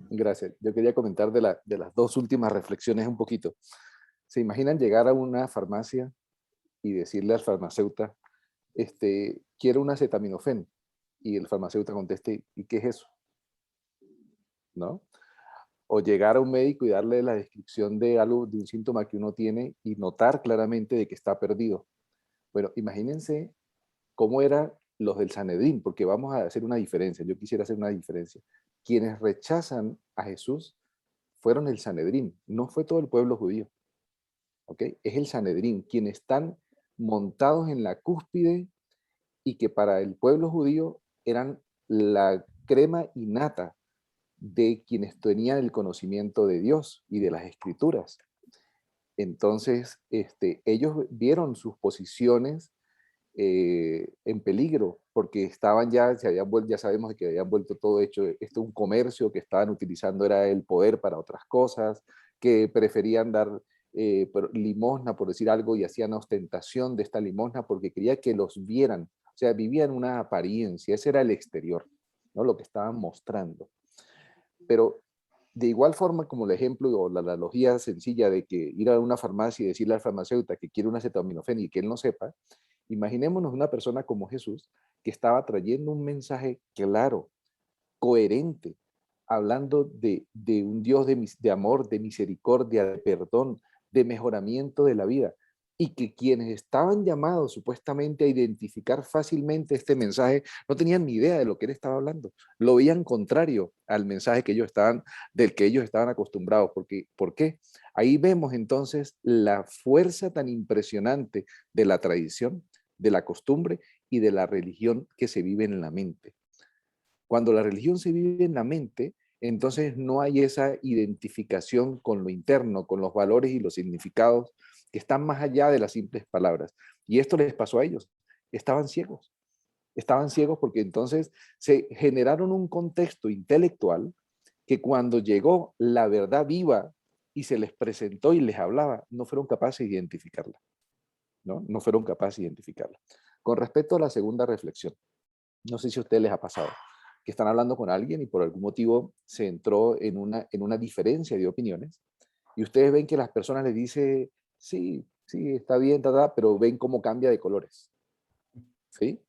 Gracias. Yo quería comentar de las dos últimas reflexiones un poquito. ¿Se imaginan llegar a una farmacia y decirle al farmacéutico, quiero un acetaminofén? Y el farmacéutico conteste, ¿y qué es eso? ¿No? O llegar a un médico y darle la descripción de algo, de un síntoma que uno tiene y notar claramente de que está perdido. Bueno, imagínense cómo eran los del Sanedrín, porque vamos a hacer una diferencia. Yo quisiera hacer una diferencia. Quienes rechazan a Jesús fueron el Sanedrín, no fue todo el pueblo judío. ¿Ok? Es el Sanedrín, quienes están montados en la cúspide y que para el pueblo judío eran la crema innata de quienes tenían el conocimiento de Dios y de las escrituras. Entonces, ellos vieron sus posiciones en peligro porque estaban ya, se habían vuelto, ya sabemos de que habían vuelto todo hecho, un comercio que estaban utilizando era el poder para otras cosas, que preferían dar limosna, por decir algo, y hacían ostentación de esta limosna porque quería que los vieran, o sea, vivían una apariencia, ese era el exterior, ¿no? Lo que estaban mostrando. Pero de igual forma como el ejemplo o la analogía sencilla de que ir a una farmacia y decirle al farmacéutico que quiere un acetaminofén y que él no sepa, imaginémonos una persona como Jesús que estaba trayendo un mensaje claro, coherente, hablando de un Dios de amor, de misericordia, de perdón, de mejoramiento de la vida. Y que quienes estaban llamados supuestamente a identificar fácilmente este mensaje no tenían ni idea de lo que él estaba hablando. Lo veían contrario al mensaje del que ellos estaban acostumbrados. ¿Por qué? Ahí vemos entonces la fuerza tan impresionante de la tradición, de la costumbre y de la religión que se vive en la mente. Cuando la religión se vive en la mente, entonces no hay esa identificación con lo interno, con los valores y los significados que están más allá de las simples palabras. Y esto les pasó a ellos. Estaban ciegos. Estaban ciegos porque entonces se generaron un contexto intelectual que cuando llegó la verdad viva y se les presentó y les hablaba, no fueron capaces de identificarla. No fueron capaces de identificarla. Con respecto a la segunda reflexión, no sé si a ustedes les ha pasado que están hablando con alguien y por algún motivo se entró en una diferencia de opiniones y ustedes ven que las personas les dicen, sí, está bien, pero ven cómo cambia de colores. ¿Sí?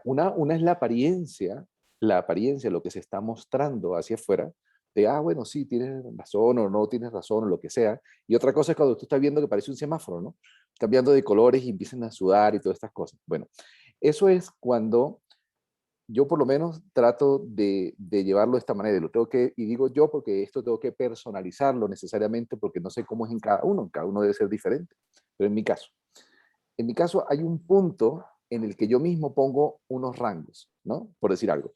Una es la apariencia, lo que se está mostrando hacia afuera, de, bueno, sí, tienes razón o no tienes razón o lo que sea. Y otra cosa es cuando tú estás viendo que parece un semáforo, ¿no? Cambiando de colores y empiezan a sudar y todas estas cosas. Bueno, eso es cuando yo por lo menos trato de llevarlo de esta manera. Y digo yo porque esto tengo que personalizarlo necesariamente porque no sé cómo es en cada uno debe ser diferente. Pero en mi caso hay un punto en el que yo mismo pongo unos rangos, ¿no? Por decir algo.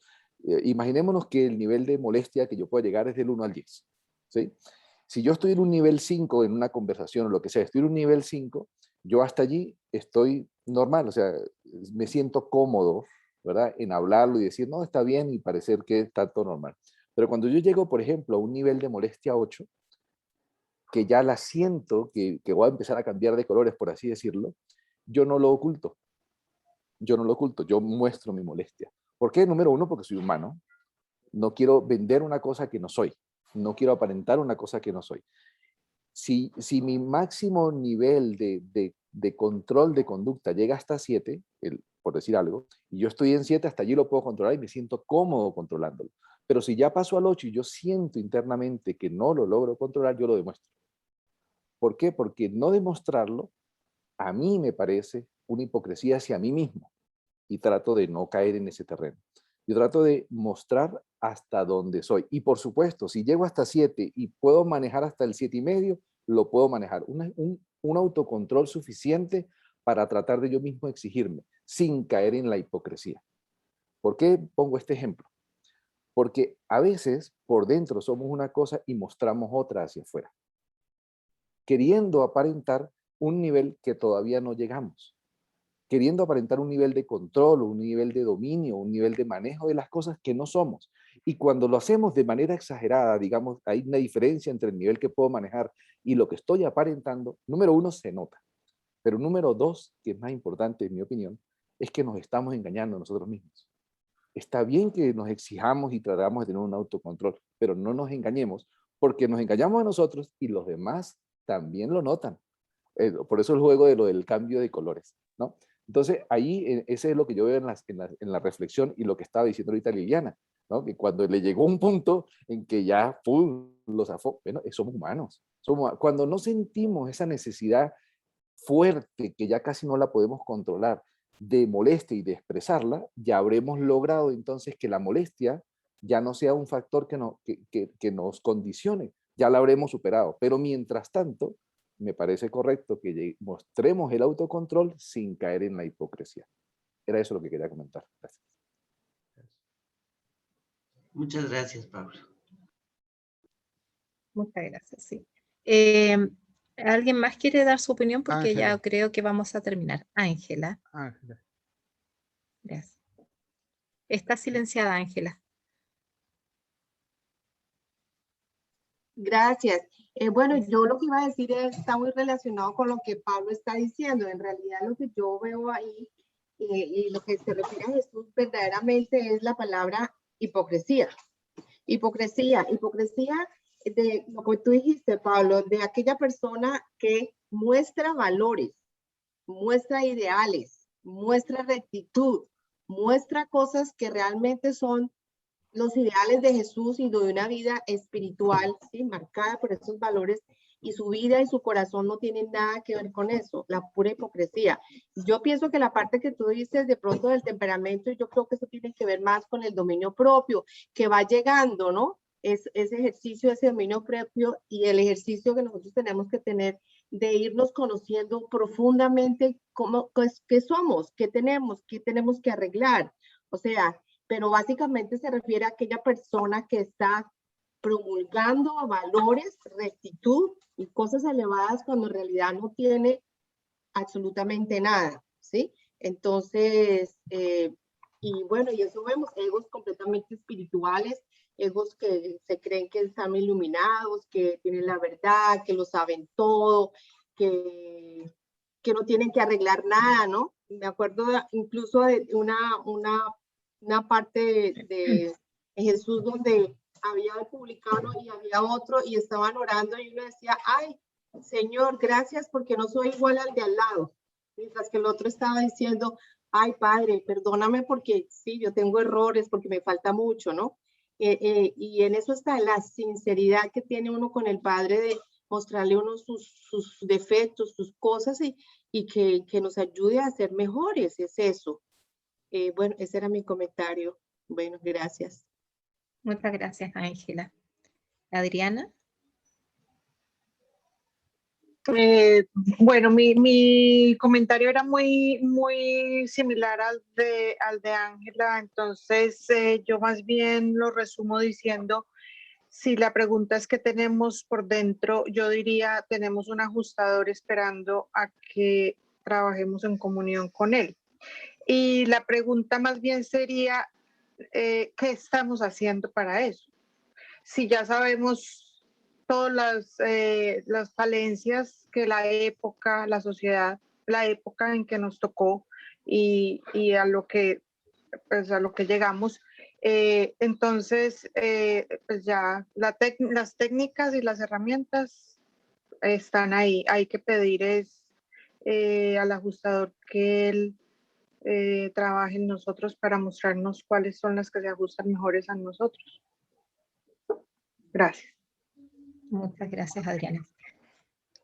Imaginémonos que el nivel de molestia que yo puedo llegar es del 1 al 10, ¿sí? Si yo estoy en un nivel 5 en una conversación o lo que sea, estoy en un nivel 5, yo hasta allí estoy normal, o sea, me siento cómodo, ¿verdad? En hablarlo y decir, no, está bien y parecer que está todo normal. Pero cuando yo llego, por ejemplo, a un nivel de molestia 8, que ya la siento, que voy a empezar a cambiar de colores, por así decirlo, yo no lo oculto. Yo no lo oculto, yo muestro mi molestia. ¿Por qué? Número uno, porque soy humano. No quiero vender una cosa que no soy. No quiero aparentar una cosa que no soy. Si mi máximo nivel de control de conducta llega hasta 7, por decir algo, y yo estoy en 7, hasta allí lo puedo controlar y me siento cómodo controlándolo. Pero si ya paso al 8 y yo siento internamente que no lo logro controlar, yo lo demuestro. ¿Por qué? Porque no demostrarlo a mí me parece una hipocresía hacia mí mismo y trato de no caer en ese terreno. Yo trato de mostrar hasta dónde soy. Y por supuesto, si llego hasta 7 y puedo manejar hasta el 7,5, lo puedo manejar. Un autocontrol suficiente para tratar de yo mismo exigirme, sin caer en la hipocresía. ¿Por qué pongo este ejemplo? Porque a veces por dentro somos una cosa y mostramos otra hacia afuera, queriendo aparentar un nivel que todavía no llegamos, queriendo aparentar un nivel de control, un nivel de dominio, un nivel de manejo de las cosas que no somos. Y cuando lo hacemos de manera exagerada, digamos, hay una diferencia entre el nivel que puedo manejar y lo que estoy aparentando. Número uno, se nota. Pero número dos, que es más importante en mi opinión, es que nos estamos engañando a nosotros mismos. Está bien que nos exijamos y tratamos de tener un autocontrol, pero no nos engañemos, porque nos engañamos a nosotros y los demás también lo notan. Por eso el juego de lo del cambio de colores, ¿no? Entonces, ahí ese es lo que yo veo en la reflexión y lo que estaba diciendo ahorita Liliana, ¿no? Que cuando le llegó un punto en que ya lo zafó, bueno, somos humanos. Cuando no sentimos esa necesidad fuerte, que ya casi no la podemos controlar, de molestia y de expresarla, ya habremos logrado entonces que la molestia ya no sea un factor que nos condicione, ya la habremos superado. Pero mientras tanto, me parece correcto que mostremos el autocontrol sin caer en la hipocresía. Era eso lo que quería comentar. Gracias. Muchas gracias, Pablo. Muchas gracias, sí. ¿Alguien más quiere dar su opinión? Porque Ángela. ya creo que vamos a terminar. Ángela. Ángela. Gracias. Está silenciada, Ángela. Gracias. Bueno, yo lo que iba a decir está muy relacionado con lo que Pablo está diciendo. En realidad lo que yo veo ahí y lo que se refiere a Jesús verdaderamente es la palabra hipocresía. Hipocresía de lo que tú dijiste, Pablo, de aquella persona que muestra valores, muestra ideales, muestra rectitud, muestra cosas que realmente son los ideales de Jesús y de una vida espiritual, ¿sí? Marcada por esos valores, y su vida y su corazón no tienen nada que ver con eso, la pura hipocresía. Yo pienso que la parte que tú dices de pronto del temperamento, yo creo que eso tiene que ver más con el dominio propio, que va llegando, ¿no? Es ese ejercicio, ese dominio propio y el ejercicio que nosotros tenemos que tener de irnos conociendo profundamente qué somos, qué tenemos que arreglar. O sea, pero básicamente se refiere a aquella persona que está promulgando valores, rectitud y cosas elevadas cuando en realidad no tiene absolutamente nada, ¿sí? Entonces, y bueno, y eso vemos, egos completamente espirituales, egos que se creen que están iluminados, que tienen la verdad, que lo saben todo, que no tienen que arreglar nada, ¿no? Me acuerdo incluso de una parte de Jesús donde había un publicano y había otro y estaban orando y uno decía, ay, Señor, gracias porque no soy igual al de al lado. Mientras que el otro estaba diciendo, ay, Padre, perdóname porque sí, yo tengo errores, porque me falta mucho, ¿no? Y en eso está la sinceridad que tiene uno con el Padre de mostrarle uno sus defectos, sus cosas y que nos ayude a ser mejores, es eso. Bueno, ese era mi comentario. Bueno, gracias. Muchas gracias, Ángela. Adriana. Bueno, mi comentario era muy similar al de Ángela, entonces yo más bien lo resumo diciendo Si la pregunta es qué tenemos por dentro, yo diría tenemos un ajustador esperando a que trabajemos en comunión con él. Y la pregunta más bien sería, ¿qué estamos haciendo para eso? Si ya sabemos todas las falencias que la época, la sociedad, la época en que nos tocó y a lo que llegamos, entonces pues ya las técnicas y las herramientas están ahí. Hay que pedir al ajustador que él trabaje en nosotros para mostrarnos cuáles son las que se ajustan mejores a nosotros. Gracias. Muchas gracias, Adriana.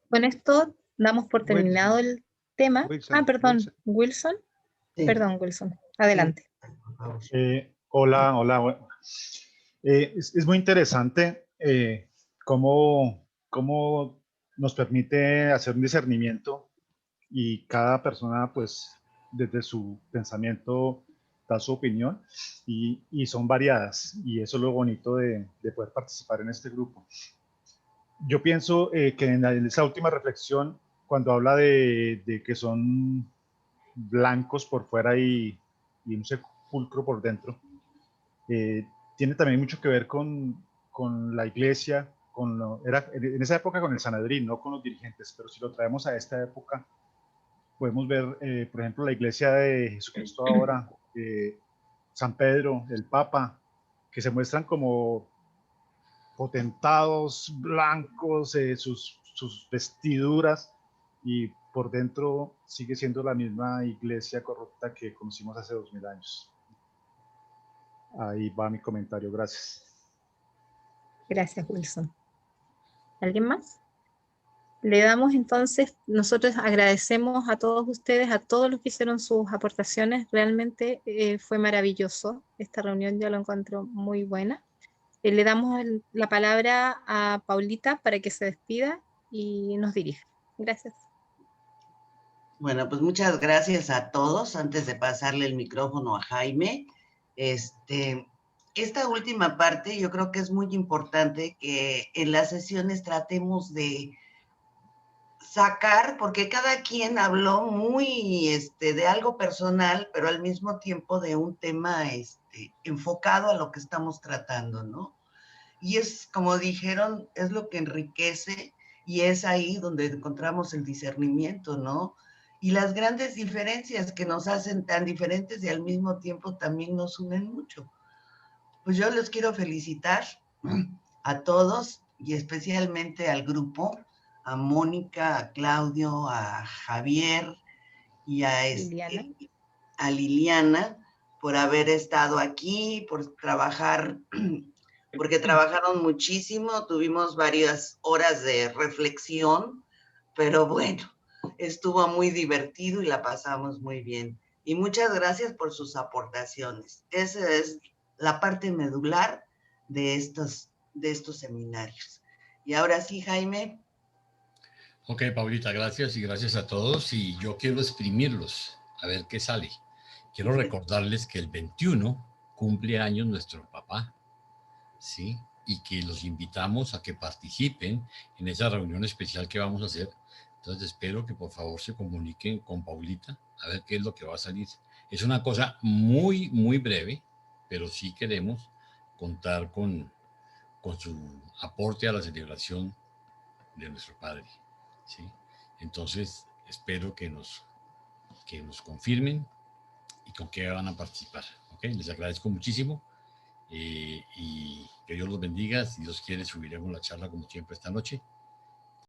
Con esto damos por terminado el tema. Perdón, Wilson. Sí. Perdón, Wilson. Adelante. Hola. Es muy interesante cómo nos permite hacer un discernimiento y cada persona, pues, desde su pensamiento da su opinión y son variadas, y eso es lo bonito de poder participar en este grupo. Yo pienso que en esa última reflexión, cuando habla de que son blancos por fuera y un sepulcro por dentro, tiene también mucho que ver con la iglesia, era en esa época con el Sanedrín, no con los dirigentes, pero si lo traemos a esta época, podemos ver, por ejemplo, la iglesia de Jesucristo ahora, San Pedro, el Papa, que se muestran como potentados, blancos, sus vestiduras, y por dentro sigue siendo la misma iglesia corrupta que conocimos hace 2000 años. Ahí va mi comentario, gracias. Gracias, Wilson. ¿Alguien más? Le damos entonces, nosotros agradecemos a todos ustedes, a todos los que hicieron sus aportaciones. Realmente fue maravilloso. Esta reunión yo la encuentro muy buena. Le damos la palabra a Paulita para que se despida y nos dirija. Gracias. Bueno, pues muchas gracias a todos. Antes de pasarle el micrófono a Jaime, esta última parte yo creo que es muy importante que en las sesiones tratemos de sacar, porque cada quien habló muy de algo personal, pero al mismo tiempo de un tema enfocado a lo que estamos tratando, ¿no? Y es, como dijeron, es lo que enriquece, y es ahí donde encontramos el discernimiento, ¿no? Y las grandes diferencias que nos hacen tan diferentes y al mismo tiempo también nos unen mucho. Pues yo les quiero felicitar a todos y especialmente al grupo, a Mónica, a Claudio, a Javier y a Liliana por haber estado aquí, por trabajar, porque trabajaron muchísimo, tuvimos varias horas de reflexión, pero bueno, estuvo muy divertido y la pasamos muy bien. Y muchas gracias por sus aportaciones. Esa es la parte medular de estos seminarios. Y ahora sí, Jaime. Ok, Paulita, gracias y gracias a todos. Y yo quiero exprimirlos, a ver qué sale. Quiero recordarles que el 21 cumple años nuestro papá, ¿sí? Y que los invitamos a que participen en esa reunión especial que vamos a hacer. Entonces espero que por favor se comuniquen con Paulita a ver qué es lo que va a salir. Es una cosa muy, muy breve, pero sí queremos contar con su aporte a la celebración de nuestro padre, ¿sí? Entonces espero que nos confirmen y con qué van a participar, ¿ok? Les agradezco muchísimo y que Dios los bendiga. Si Dios quiere, subiremos la charla como siempre esta noche.